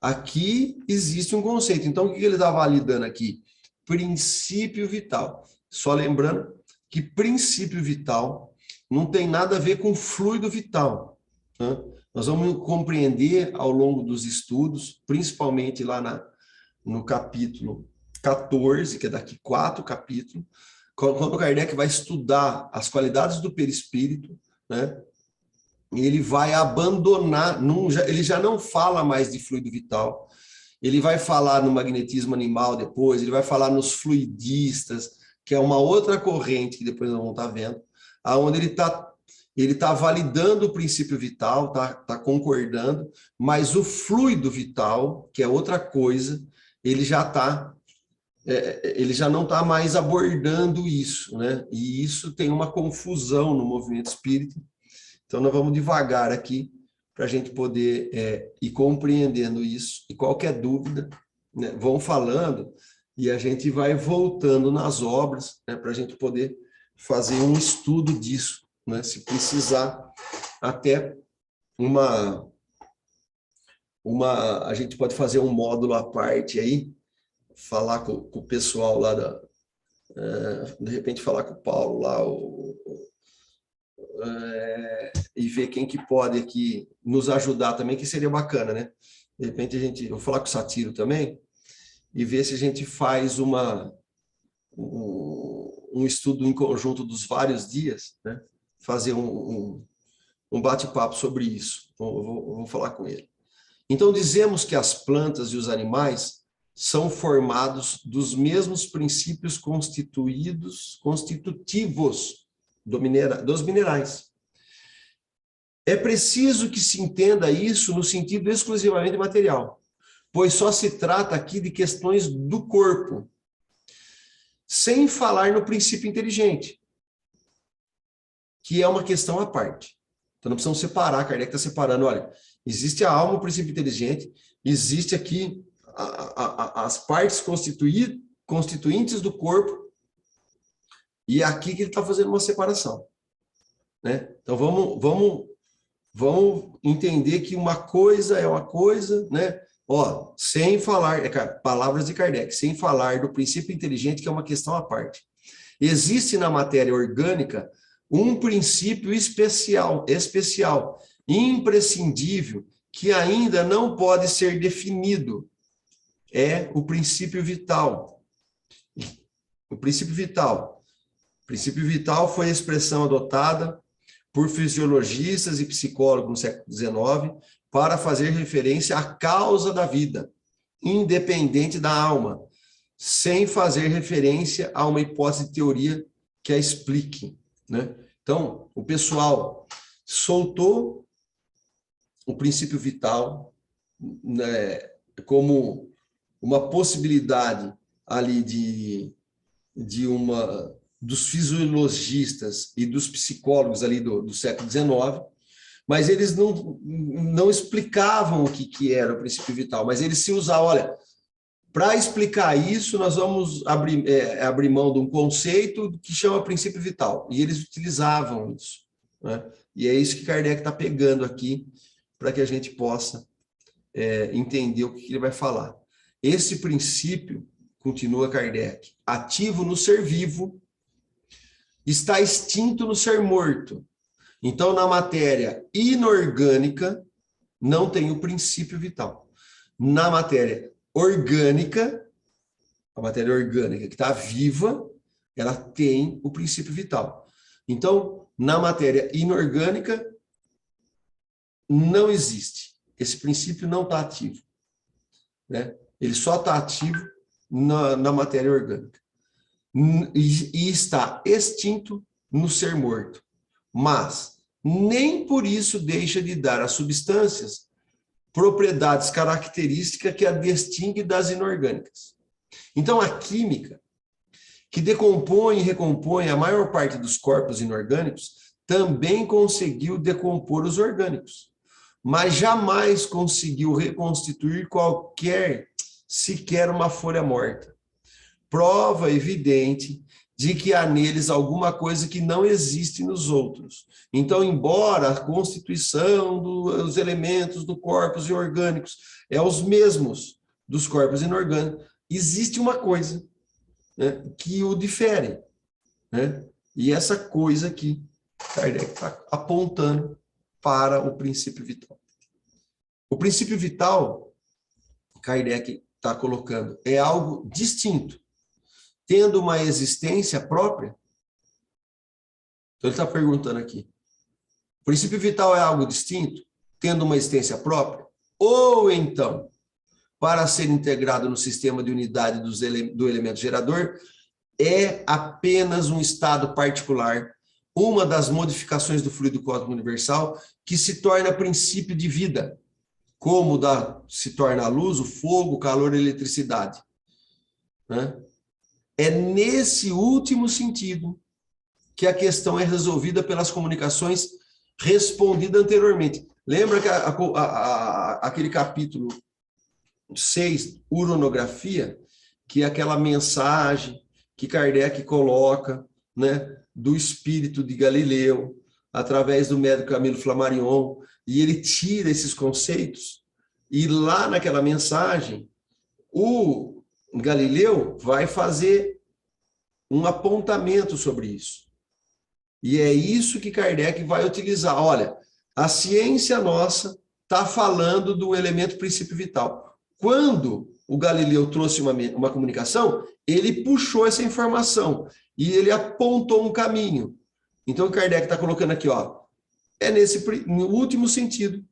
aqui existe um conceito. Então, o que ele está validando aqui? Princípio vital. Só lembrando que princípio vital não tem nada a ver com fluido vital, né? Nós vamos compreender ao longo dos estudos, principalmente lá no capítulo 14, que é daqui 4 capítulos, quando o Kardec vai estudar as qualidades do perispírito, né? Ele vai abandonar, ele já não fala mais de fluido vital, ele vai falar no magnetismo animal depois, ele vai falar nos fluidistas, que é uma outra corrente que depois nós vamos estar vendo, aonde ele tá validando o princípio vital, tá concordando, mas o fluido vital, que é outra coisa, ele já não está mais abordando isso, né? E isso tem uma confusão no movimento espírita. Então, nós vamos devagar aqui para a gente poder ir compreendendo isso. E qualquer dúvida, né, vão falando e a gente vai voltando nas obras, né, para a gente poder fazer um estudo disso, né? Se precisar, até a gente pode fazer um módulo à parte aí, falar com o pessoal lá de repente falar com o Paulo lá, e ver quem que pode aqui nos ajudar também, que seria bacana, né? De repente eu vou falar com o Satiro também, e ver se a gente faz um estudo em conjunto dos vários dias, né? Fazer um bate-papo sobre isso. Eu vou falar com ele. Então, dizemos que as plantas e os animais são formados dos mesmos princípios constitutivos dos minerais. É preciso que se entenda isso no sentido exclusivamente material, pois só se trata aqui de questões do corpo, sem falar no princípio inteligente, que é uma questão à parte. Então, não precisamos separar, Kardec está separando, olha, existe a alma, o princípio inteligente, existe aqui as partes constituintes do corpo, e é aqui que ele está fazendo uma separação, né? Então, vamos entender que uma coisa é uma coisa, né? Ó, sem falar, palavras de Kardec, sem falar do princípio inteligente, que é uma questão à parte. Existe na matéria orgânica um princípio especial, imprescindível, que ainda não pode ser definido, é o princípio vital. O princípio vital. O princípio vital foi a expressão adotada por fisiologistas e psicólogos no século XIX para fazer referência à causa da vida, independente da alma, sem fazer referência a uma hipótese de teoria que a explique, né? Então, o pessoal soltou o princípio vital, né, como uma possibilidade ali dos fisiologistas e dos psicólogos ali do século XIX, mas eles não explicavam o que era o princípio vital, mas eles se usavam, olha, para explicar isso, nós vamos abrir mão de um conceito que chama princípio vital, e eles utilizavam isso, né? E é isso que Kardec está pegando aqui, para que a gente possa entender o que ele vai falar. Esse princípio, continua Kardec, ativo no ser vivo, está extinto no ser morto. Então, na matéria inorgânica, não tem o princípio vital. Na matéria orgânica, a matéria orgânica que está viva, ela tem o princípio vital. Então, na matéria inorgânica, não existe. Esse princípio não está ativo, né? Ele só está ativo na matéria orgânica. E está extinto no ser morto. Mas nem por isso deixa de dar às substâncias propriedades características que a distingue das inorgânicas. Então, a química, que decompõe e recompõe a maior parte dos corpos inorgânicos, também conseguiu decompor os orgânicos, mas jamais conseguiu reconstituir sequer uma folha morta. Prova evidente de que há neles alguma coisa que não existe nos outros. Então, embora a constituição dos elementos do corpos inorgânicos é os mesmos dos corpos inorgânicos, existe uma coisa, né, que o difere, né? E essa coisa aqui, Kardec está apontando para o princípio vital. O princípio vital, Kardec está colocando, é algo distinto, tendo uma existência própria. Então, ele está perguntando aqui, o princípio vital é algo distinto, tendo uma existência própria? Ou então, para ser integrado no sistema de unidade do elemento gerador, é apenas um estado particular, uma das modificações do fluido cósmico universal, que se torna princípio de vida, como se torna a luz, o fogo, o calor e a eletricidade, né? É nesse último sentido que a questão é resolvida pelas comunicações respondidas anteriormente. Lembra que aquele capítulo 6, uranografia, que é aquela mensagem que Kardec coloca, né, do espírito de Galileu, através do médico Camilo Flammarion, e ele tira esses conceitos, e lá naquela mensagem, o Galileu vai fazer um apontamento sobre isso. E é isso que Kardec vai utilizar. Olha, a ciência nossa está falando do elemento princípio vital. Quando o Galileu trouxe uma comunicação, ele puxou essa informação e ele apontou um caminho. Então, Kardec está colocando aqui, ó, no último sentido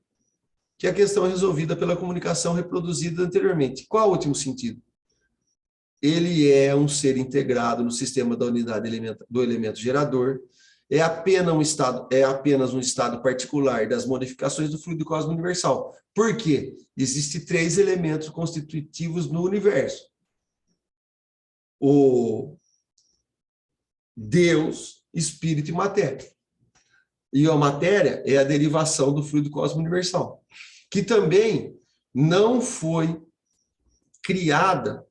que a questão é resolvida pela comunicação reproduzida anteriormente. Qual o último sentido? Ele é um ser integrado no sistema da unidade do elemento gerador, é apenas um estado particular das modificações do fluido cósmico universal. Por quê? Existem 3 elementos constitutivos no universo: o Deus, espírito e matéria. E a matéria é a derivação do fluido cósmico universal, que também não foi criada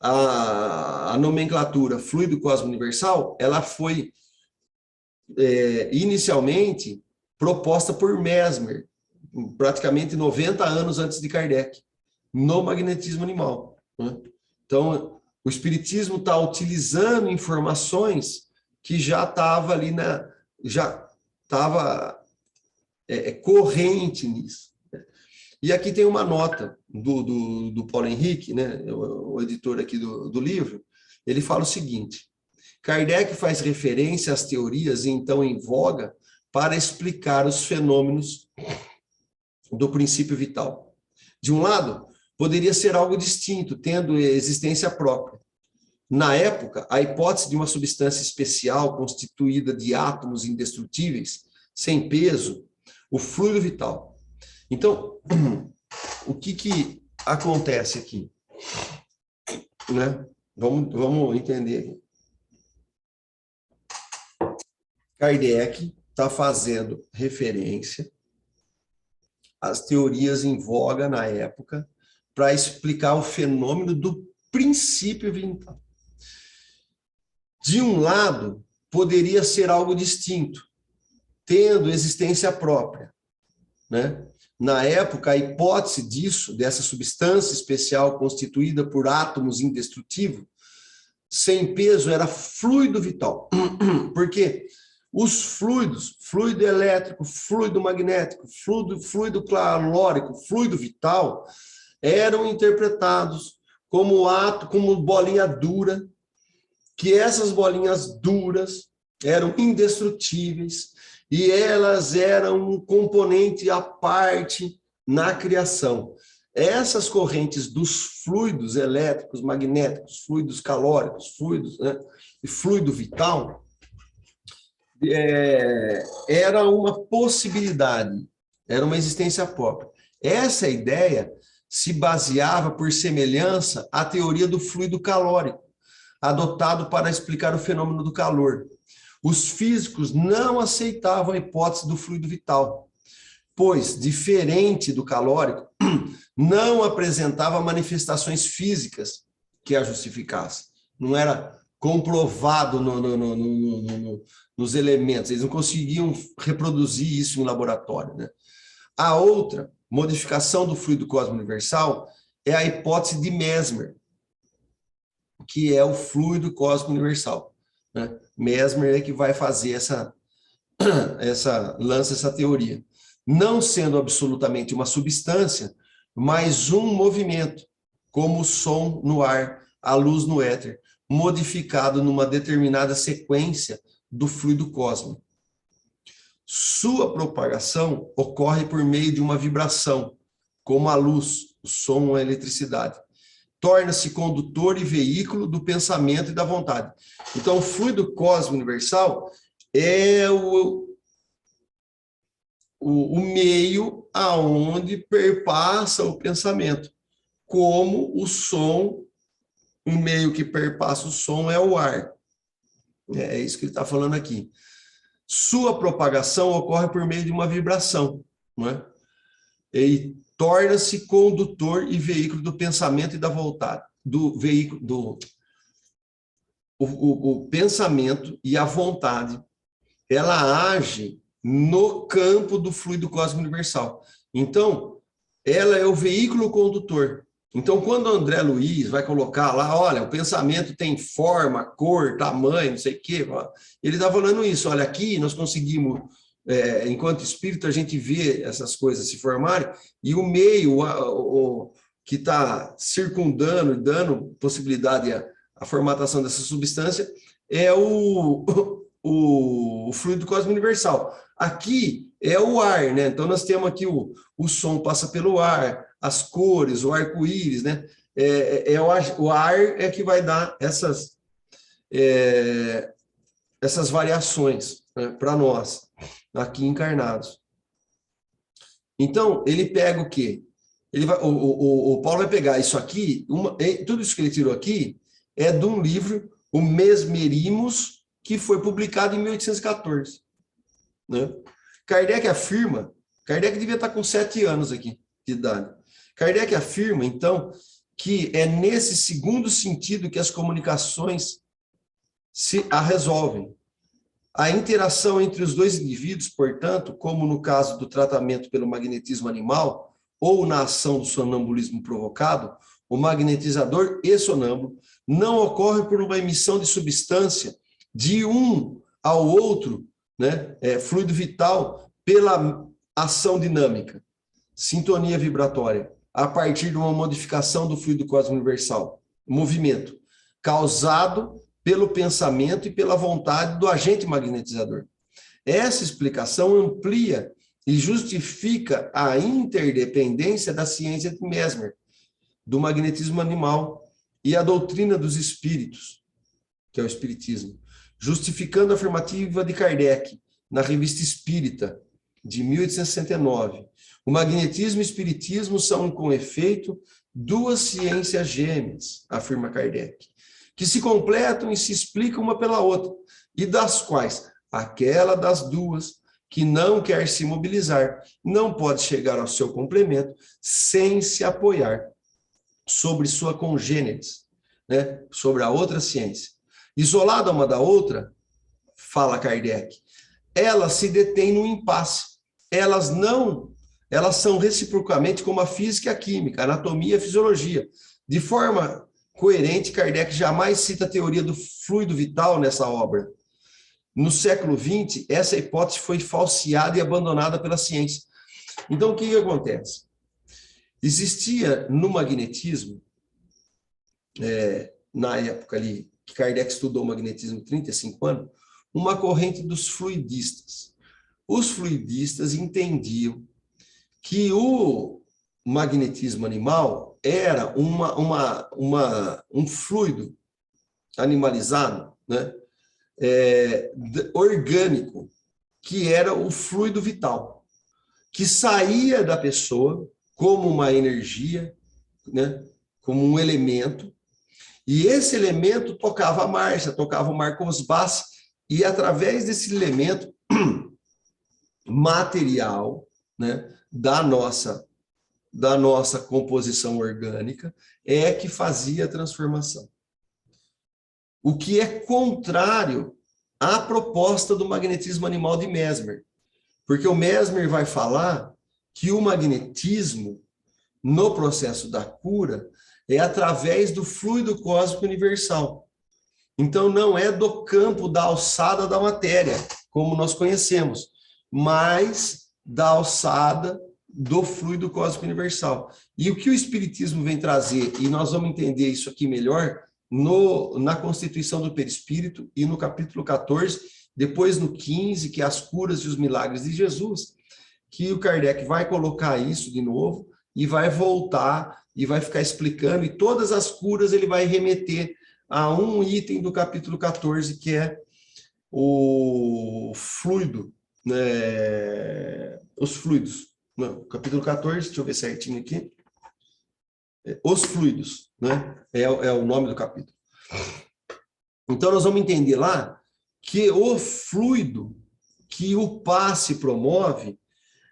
a nomenclatura fluido cósmico universal. Ela foi inicialmente proposta por Mesmer, praticamente 90 anos antes de Kardec, no magnetismo animal, né? Então, o espiritismo está utilizando informações que já estava ali já estava corrente nisso. E aqui tem uma nota do Paulo Henrique, né, o editor aqui do livro. Ele fala o seguinte: Kardec faz referência às teorias então em voga para explicar os fenômenos do princípio vital. De um lado, poderia ser algo distinto, tendo existência própria. Na época, a hipótese de uma substância especial constituída de átomos indestrutíveis, sem peso, o fluido vital. Então, o que acontece aqui? Né? Vamos entender. Kardec está fazendo referência às teorias em voga na época para explicar o fenômeno do princípio vital. De um lado, poderia ser algo distinto, tendo existência própria, né? Na época, a hipótese disso, dessa substância especial constituída por átomos indestrutíveis, sem peso, era fluido vital. Por quê? Os fluidos, fluido elétrico, fluido magnético, fluido calórico, fluido vital, eram interpretados como bolinha dura, que essas bolinhas duras eram indestrutíveis e elas eram um componente à parte na criação. Essas correntes dos fluidos elétricos, magnéticos, fluidos calóricos, fluidos, né, e fluido vital, era uma possibilidade, era uma existência própria. Essa ideia se baseava, por semelhança, à teoria do fluido calórico, adotado para explicar o fenômeno do calor. Os físicos não aceitavam a hipótese do fluido vital, pois, diferente do calórico, não apresentava manifestações físicas que a justificassem. Não era comprovado nos elementos, eles não conseguiam reproduzir isso em laboratório, né? A outra modificação do fluido cósmico universal é a hipótese de Mesmer, que é o fluido cósmico universal, né? Mesmer é que vai fazer lança essa teoria. Não sendo absolutamente uma substância, mas um movimento, como o som no ar, a luz no éter, modificado numa determinada sequência do fluido cósmico. Sua propagação ocorre por meio de uma vibração, como a luz, o som ou a eletricidade. Torna-se condutor e veículo do pensamento e da vontade. Então, o fluido cósmico universal é o meio aonde perpassa o pensamento, como o som, o meio que perpassa o som é o ar. É isso que ele está falando aqui. Sua propagação ocorre por meio de uma vibração, não é? E torna-se condutor e veículo do pensamento e da vontade, do veículo o pensamento e a vontade, ela age no campo do fluido cósmico universal. Então, ela é o veículo condutor. Então, quando o André Luiz vai colocar lá, olha, o pensamento tem forma, cor, tamanho, não sei o quê, ele está falando isso, olha, aqui nós conseguimos, enquanto espírito, a gente vê essas coisas se formarem, e o meio que está circundando e dando possibilidade à formatação dessa substância é o fluido cósmico universal. Aqui é o ar, né? Então, nós temos aqui o som passa pelo ar, as cores, o arco-íris, né? O ar é que vai dar essas variações, né, para nós, aqui encarnados. Então, ele pega o quê? O Paulo vai pegar isso aqui, tudo isso que ele tirou aqui é de um livro, o Mesmerimus, que foi publicado em 1814. Né? Kardec afirma, Kardec devia estar com 7 anos aqui de idade. Kardec afirma, então, que é nesse segundo sentido que as comunicações se resolvem. A interação entre os dois indivíduos, portanto, como no caso do tratamento pelo magnetismo animal ou na ação do sonambulismo provocado, o magnetizador e sonâmbulo não ocorre por uma emissão de substância de um ao outro, né, fluido vital, pela ação dinâmica, sintonia vibratória, a partir de uma modificação do fluido cósmico universal, movimento, causado pelo pensamento e pela vontade do agente magnetizador. Essa explicação amplia e justifica a interdependência da ciência de Mesmer, do magnetismo animal e a doutrina dos espíritos, que é o espiritismo, justificando a afirmativa de Kardec, na Revista Espírita, de 1869. O magnetismo e o espiritismo são, com efeito, duas ciências gêmeas, afirma Kardec, que se completam e se explicam uma pela outra, e das quais aquela das duas que não quer se mobilizar não pode chegar ao seu complemento sem se apoiar sobre sua congêneres, né? Sobre a outra ciência. Isolada uma da outra, fala Kardec, elas se detêm no impasse. Elas são reciprocamente como a física e a química, a anatomia e a fisiologia. De forma coerente, Kardec jamais cita a teoria do fluido vital nessa obra. No século XX, essa hipótese foi falseada e abandonada pela ciência. Então, o que acontece? Existia no magnetismo, na época ali, que Kardec estudou o magnetismo 35 anos, uma corrente dos fluidistas. Os fluidistas entendiam que o magnetismo animal era um fluido animalizado, né? Orgânico, que era o fluido vital, que saía da pessoa como uma energia, né? Como um elemento, e esse elemento tocava a marcha, tocava o Marcos Bass, e através desse elemento material, né, da nossa composição orgânica, é que fazia a transformação. O que é contrário à proposta do magnetismo animal de Mesmer. Porque o Mesmer vai falar que o magnetismo, no processo da cura, é através do fluido cósmico universal. Então, não é do campo da alçada da matéria, como nós conhecemos, mas da alçada do fluido cósmico universal. E o que o Espiritismo vem trazer, e nós vamos entender isso aqui melhor, na Constituição do Perispírito e no capítulo 14, depois no 15, que é as curas e os milagres de Jesus, que o Kardec vai colocar isso de novo e vai voltar e vai ficar explicando, e todas as curas ele vai remeter a um item do capítulo 14, que é o fluido, né? Os fluidos. Não, capítulo 14, deixa eu ver certinho aqui. Os fluidos, né? É o nome do capítulo. Então, nós vamos entender lá que o fluido que o passe promove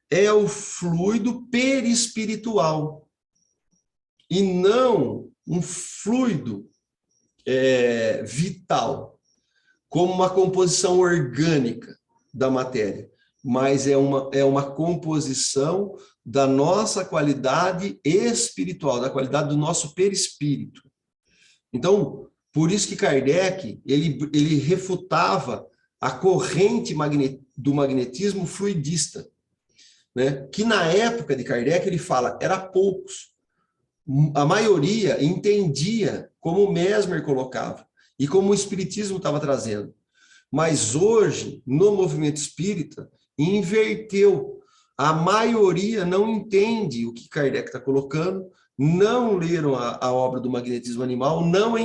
é o fluido perispiritual e não um fluido vital, como uma composição orgânica da matéria, mas é uma composição da nossa qualidade espiritual, da qualidade do nosso perispírito. Então, por isso que Kardec, ele refutava a corrente do magnetismo fluidista, né? Que na época de Kardec, ele fala, era poucos. A maioria entendia como o Mesmer colocava e como o Espiritismo estava trazendo. Mas hoje, no movimento espírita, inverteu. A maioria não entende o que Kardec está colocando, não leram a obra do magnetismo animal, não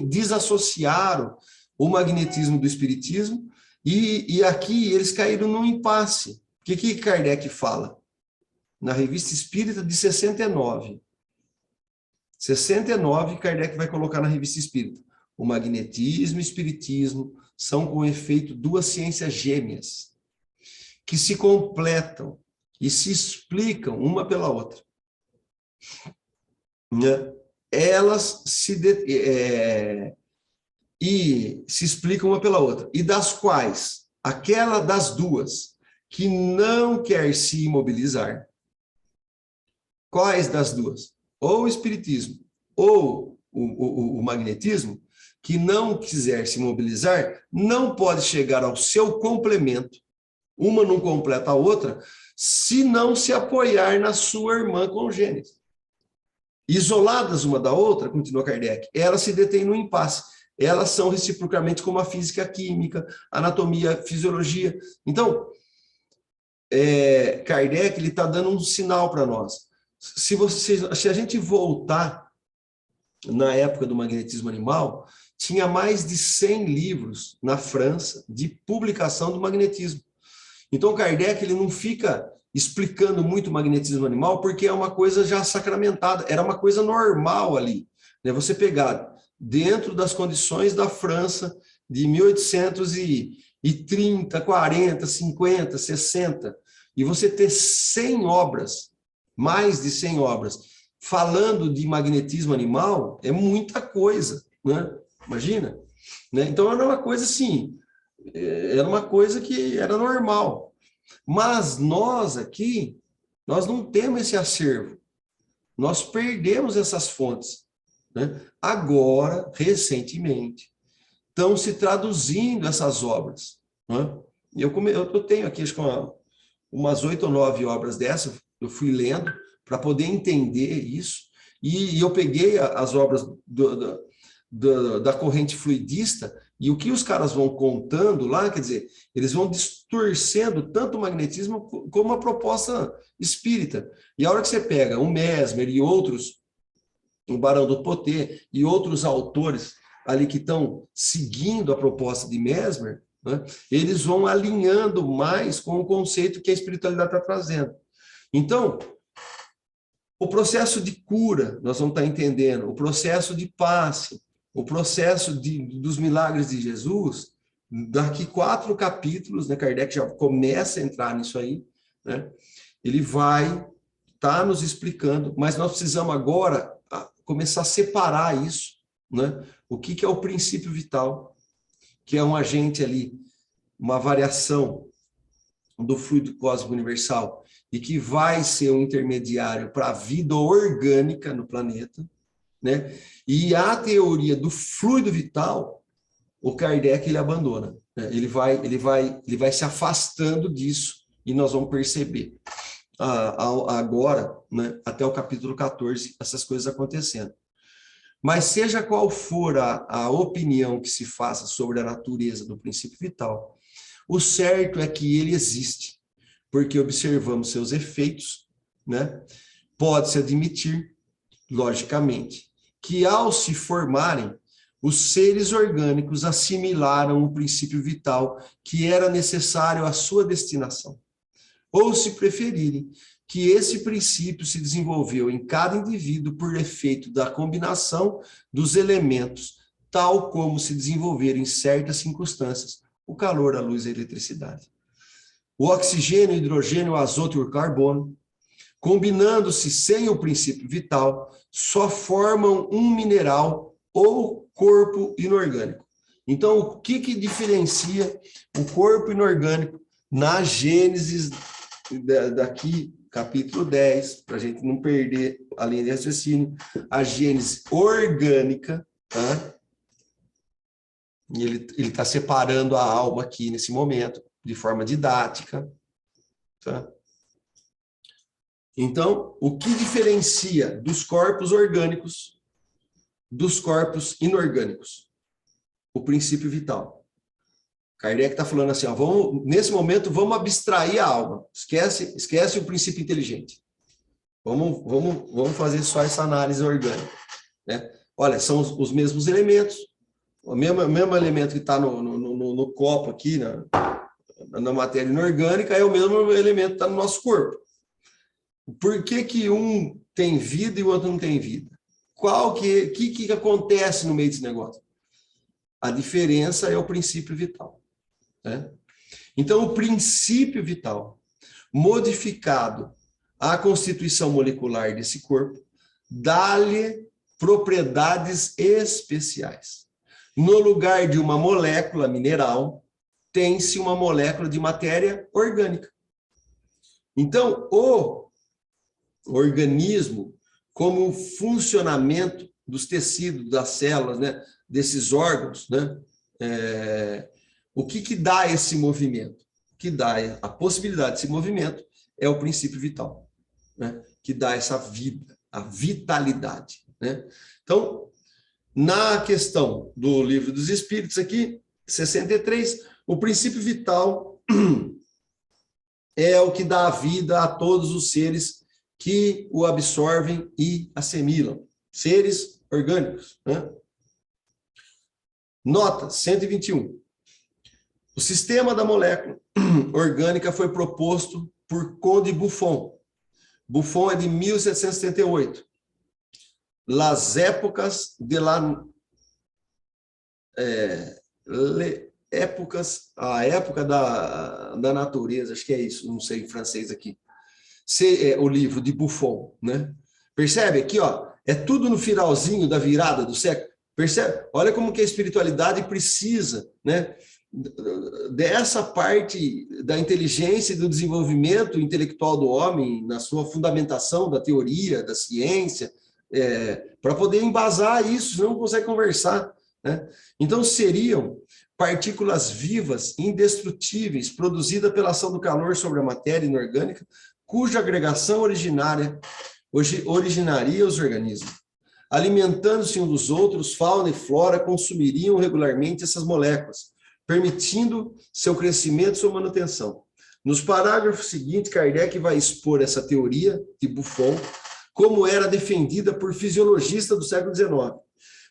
desassociaram o magnetismo do espiritismo, e aqui eles caíram num impasse. O que Kardec fala? Na Revista Espírita de 69. 69, Kardec vai colocar na Revista Espírita. O magnetismo e o espiritismo são, com efeito, duas ciências gêmeas, que se completam e se explicam uma pela outra. Né? Elas se explicam uma pela outra, e das quais aquela das duas que não quer se imobilizar. Quais das duas? Ou o espiritismo ou o magnetismo, que não quiser se mobilizar, não pode chegar ao seu complemento, Uma não completa a outra se não se apoiar na sua irmã congênita. Isoladas uma da outra, continua Kardec, elas se detêm no impasse. Elas são reciprocamente como a física, a química, a anatomia, a fisiologia. Então, Kardec está dando um sinal para nós. Se a gente voltar na época do magnetismo animal, tinha mais de 100 livros na França de publicação do magnetismo. Então, Kardec ele não fica explicando muito o magnetismo animal, porque é uma coisa já sacramentada, era uma coisa normal ali. Né? Você pegar dentro das condições da França de 1830, 40, 50, 60, e você ter 100 obras, mais de 100 obras, falando de magnetismo animal, é muita coisa, né? Imagina. Né? Então, era uma coisa assim, era uma coisa que era normal. Mas nós aqui, nós não temos esse acervo. Nós perdemos essas fontes. Né? Agora, recentemente, estão se traduzindo essas obras. Né? Eu tenho aqui, acho que umas 8 ou 9 obras dessas, eu fui lendo para poder entender isso, e eu peguei as obras da corrente fluidista, e o que os caras vão contando lá, quer dizer, eles vão distorcendo tanto o magnetismo como a proposta espírita. E a hora que você pega o Mesmer e outros, o Barão do Poté e outros autores ali que estão seguindo a proposta de Mesmer, né, eles vão alinhando mais com o conceito que a espiritualidade está trazendo. Então, o processo de cura, nós vamos estar entendendo, o processo de passe, o processo dos milagres de Jesus, daqui 4 capítulos, né, Kardec já começa a entrar nisso aí, né, ele vai estar nos explicando, mas nós precisamos agora começar a separar isso, né, o que é o princípio vital, que é um agente ali, uma variação do fluido cósmico universal, e que vai ser um intermediário para a vida orgânica no planeta, né? E a teoria do fluido vital, o Kardec ele abandona, né? Ele vai se afastando disso, e nós vamos perceber agora, né, até o capítulo 14, essas coisas acontecendo. Mas seja qual for a opinião que se faça sobre a natureza do princípio vital, o certo é que ele existe, porque observamos seus efeitos, né? Pode-se admitir, logicamente, que ao se formarem, os seres orgânicos assimilaram o princípio vital que era necessário à sua destinação. Ou, se preferirem, que esse princípio se desenvolveu em cada indivíduo por efeito da combinação dos elementos, tal como se desenvolveram em certas circunstâncias o calor, a luz e a eletricidade. O oxigênio, o hidrogênio, o azoto e o carbono, combinando-se sem o princípio vital, só formam um mineral ou corpo inorgânico. Então, o que diferencia o corpo inorgânico na Gênesis, daqui, capítulo 10, para a gente não perder a linha de raciocínio, a Gênesis orgânica, tá? E ele está separando a alma aqui nesse momento, de forma didática. Tá? Então, o que diferencia dos corpos orgânicos dos corpos inorgânicos? O princípio vital. Kardec está falando assim, ó, nesse momento, vamos abstrair a alma. Esquece o princípio inteligente. Vamos fazer só essa análise orgânica. Né? Olha, são os mesmos elementos, o mesmo elemento que está no copo aqui, na matéria inorgânica, é o mesmo elemento que está no nosso corpo. Por que um tem vida e o outro não tem vida? O que acontece no meio desse negócio? A diferença é o princípio vital. Né? Então, o princípio vital, modificado a constituição molecular desse corpo, dá-lhe propriedades especiais. No lugar de uma molécula mineral, tem-se uma molécula de matéria orgânica. Então, o organismo, como funcionamento dos tecidos, das células, né, desses órgãos, né, o que dá esse movimento? que dá a possibilidade desse movimento é o princípio vital, né? Que dá essa vida, a vitalidade, né? Então, na questão do Livro dos Espíritos aqui, 63, o princípio vital é o que dá a vida a todos os seres que o absorvem e assimilam, seres orgânicos, né? Nota 121. O sistema da molécula orgânica foi proposto por Conde Buffon. Buffon é de 1778. Las épocas de la... a época da natureza, acho que é isso, não sei em francês aqui. O livro de Buffon, né? Percebe aqui, ó, é tudo no finalzinho da virada do século. Percebe? Olha como que a espiritualidade precisa, né, dessa parte da inteligência e do desenvolvimento intelectual do homem, na sua fundamentação da teoria, da ciência, para poder embasar isso, senão não consegue conversar, né? Então, seriam partículas vivas, indestrutíveis, produzidas pela ação do calor sobre a matéria inorgânica, cuja agregação originaria os organismos. Alimentando-se uns dos outros, fauna e flora consumiriam regularmente essas moléculas, permitindo seu crescimento e sua manutenção. Nos parágrafos seguintes, Kardec vai expor essa teoria de Buffon, como era defendida por fisiologistas do século XIX.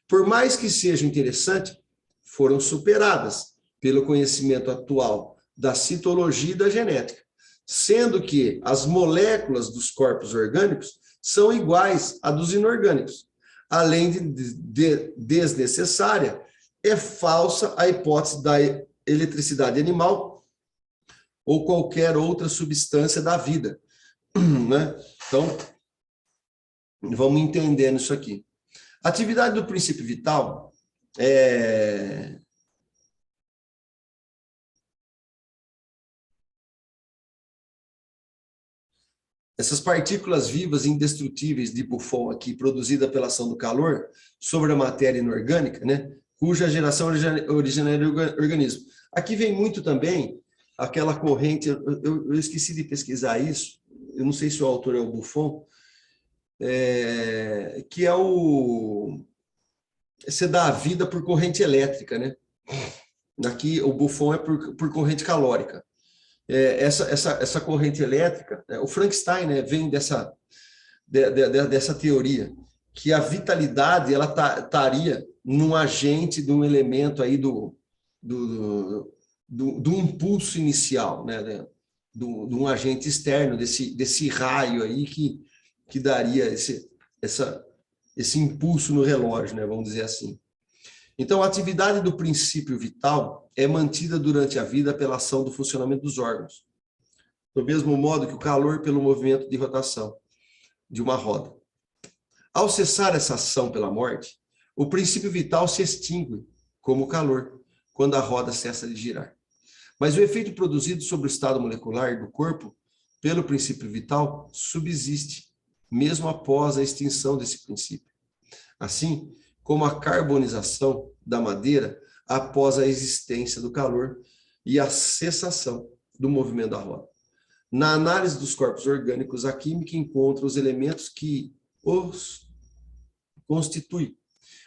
Por mais que seja interessante, foram superadas pelo conhecimento atual da citologia e da genética, sendo que as moléculas dos corpos orgânicos são iguais à dos inorgânicos. Além de desnecessária, é falsa a hipótese da eletricidade animal ou qualquer outra substância da vida, né? Então, vamos entendendo isso aqui. A atividade do princípio vital essas partículas vivas indestrutíveis de Buffon aqui, produzida pela ação do calor sobre a matéria inorgânica, né, cuja geração originaria o organismo. Aqui vem muito também aquela corrente, eu esqueci de pesquisar isso, eu não sei se o autor é o Buffon, que é você dá a vida por corrente elétrica, né? Aqui o Buffon é por corrente calórica. Essa corrente elétrica, o Frankenstein, né, vem dessa teoria, que a vitalidade ela estaria num agente, de um elemento aí do impulso inicial, né, de um agente externo, desse raio aí que daria esse impulso no relógio, né, vamos dizer assim. Então, a atividade do princípio vital é mantida durante a vida pela ação do funcionamento dos órgãos, do mesmo modo que o calor pelo movimento de rotação de uma roda. Ao cessar essa ação pela morte, o princípio vital se extingue, como o calor, quando a roda cessa de girar. Mas o efeito produzido sobre o estado molecular do corpo pelo princípio vital subsiste, mesmo após a extinção desse princípio. Assim, como a carbonização da madeira após a existência do calor e a cessação do movimento da roda. Na análise dos corpos orgânicos, a química encontra os elementos que os constituem.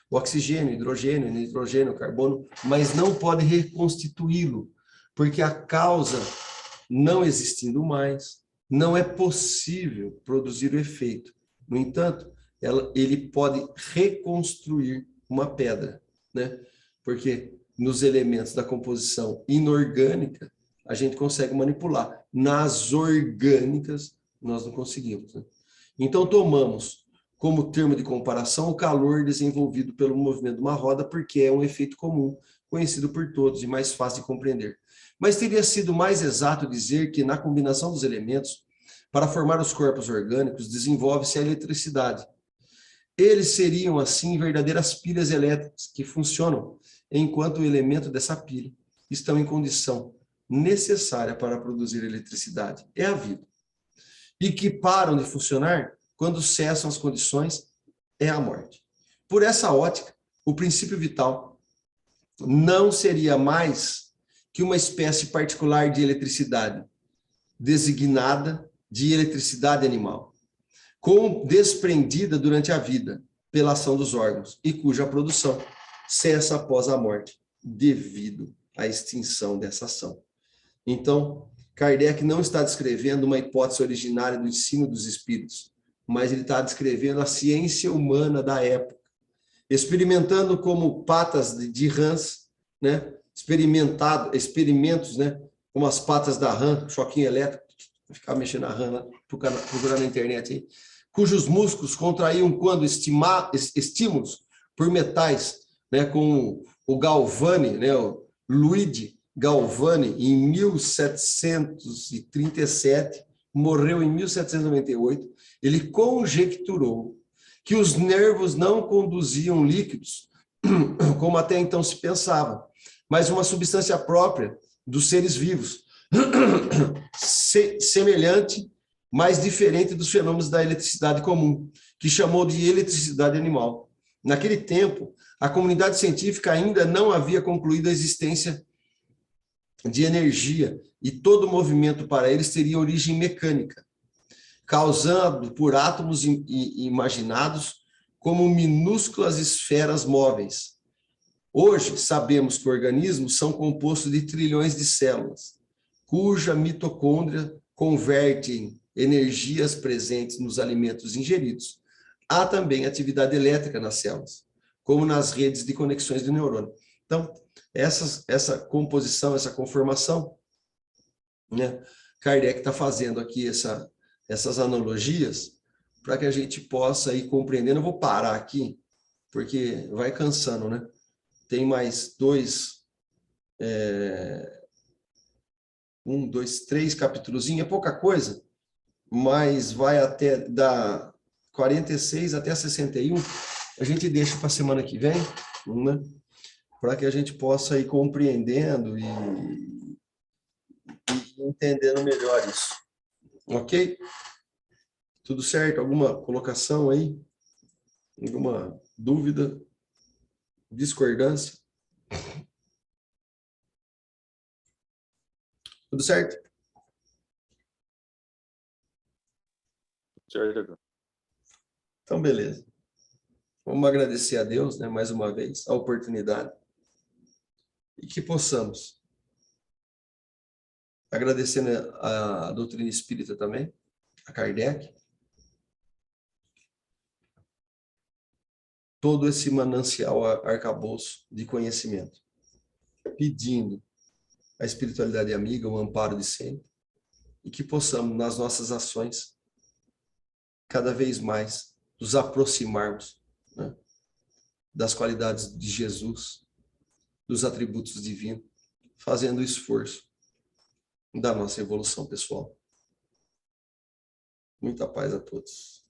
O oxigênio, hidrogênio, nitrogênio, carbono, mas não pode reconstituí-lo, porque a causa não existindo mais, não é possível produzir o efeito. No entanto, ele pode reconstruir uma pedra, né? Porque nos elementos da composição inorgânica, a gente consegue manipular. Nas orgânicas, nós não conseguimos, né? Então, tomamos como termo de comparação o calor desenvolvido pelo movimento de uma roda, porque é um efeito comum, conhecido por todos e mais fácil de compreender. Mas teria sido mais exato dizer que, na combinação dos elementos, para formar os corpos orgânicos, desenvolve-se a eletricidade. Eles seriam, assim, verdadeiras pilhas elétricas que funcionam enquanto o elemento dessa pilha estão em condição necessária para produzir eletricidade. É a vida. E que param de funcionar quando cessam as condições, é a morte. Por essa ótica, o princípio vital não seria mais que uma espécie particular de eletricidade, designada de eletricidade animal, desprendida durante a vida pela ação dos órgãos e cuja produção cessa após a morte, devido à extinção dessa ação. Então, Kardec não está descrevendo uma hipótese originária do ensino dos espíritos, mas ele está descrevendo a ciência humana da época, experimentando como patas de rãs, né? Experimentos, né? Como as patas da rã, choquinho elétrico, ficar mexendo na rã lá, procurar na internet aí, cujos músculos contraíam quando estímulos por metais, né? Com o Galvani, né? O Luigi Galvani, em 1737, morreu em 1798, ele conjecturou que os nervos não conduziam líquidos, como até então se pensava, mas uma substância própria dos seres vivos, semelhante, mas diferente dos fenômenos da eletricidade comum, que chamou de eletricidade animal. Naquele tempo, a comunidade científica ainda não havia concluído a existência de energia, e todo movimento para eles teria origem mecânica, causado por átomos imaginados como minúsculas esferas móveis. Hoje, sabemos que organismos são compostos de trilhões de células, cuja mitocôndria convertem energias presentes nos alimentos ingeridos. Há também atividade elétrica nas células, como nas redes de conexões do neurônio. Então, essa composição, essa conformação, né? Kardec está fazendo aqui essas analogias para que a gente possa ir compreendendo. Eu vou parar aqui, porque vai cansando, né? Tem mais três capítulozinhos, é pouca coisa, mas vai até da 46 até 61. A gente deixa para a semana que vem, né? Para que a gente possa ir compreendendo e entendendo melhor isso. Ok? Tudo certo? Alguma colocação aí? Alguma dúvida? Discordância? Tudo certo? Certo. Então, beleza. Vamos agradecer a Deus, né, mais uma vez, a oportunidade. E que possamos, agradecendo a doutrina espírita também, a Kardec, todo esse manancial arcabouço de conhecimento, pedindo a espiritualidade amiga, o amparo de sempre, e que possamos, nas nossas ações, cada vez mais nos aproximarmos, né, das qualidades de Jesus, dos atributos divinos, fazendo o esforço da nossa evolução pessoal. Muita paz a todos.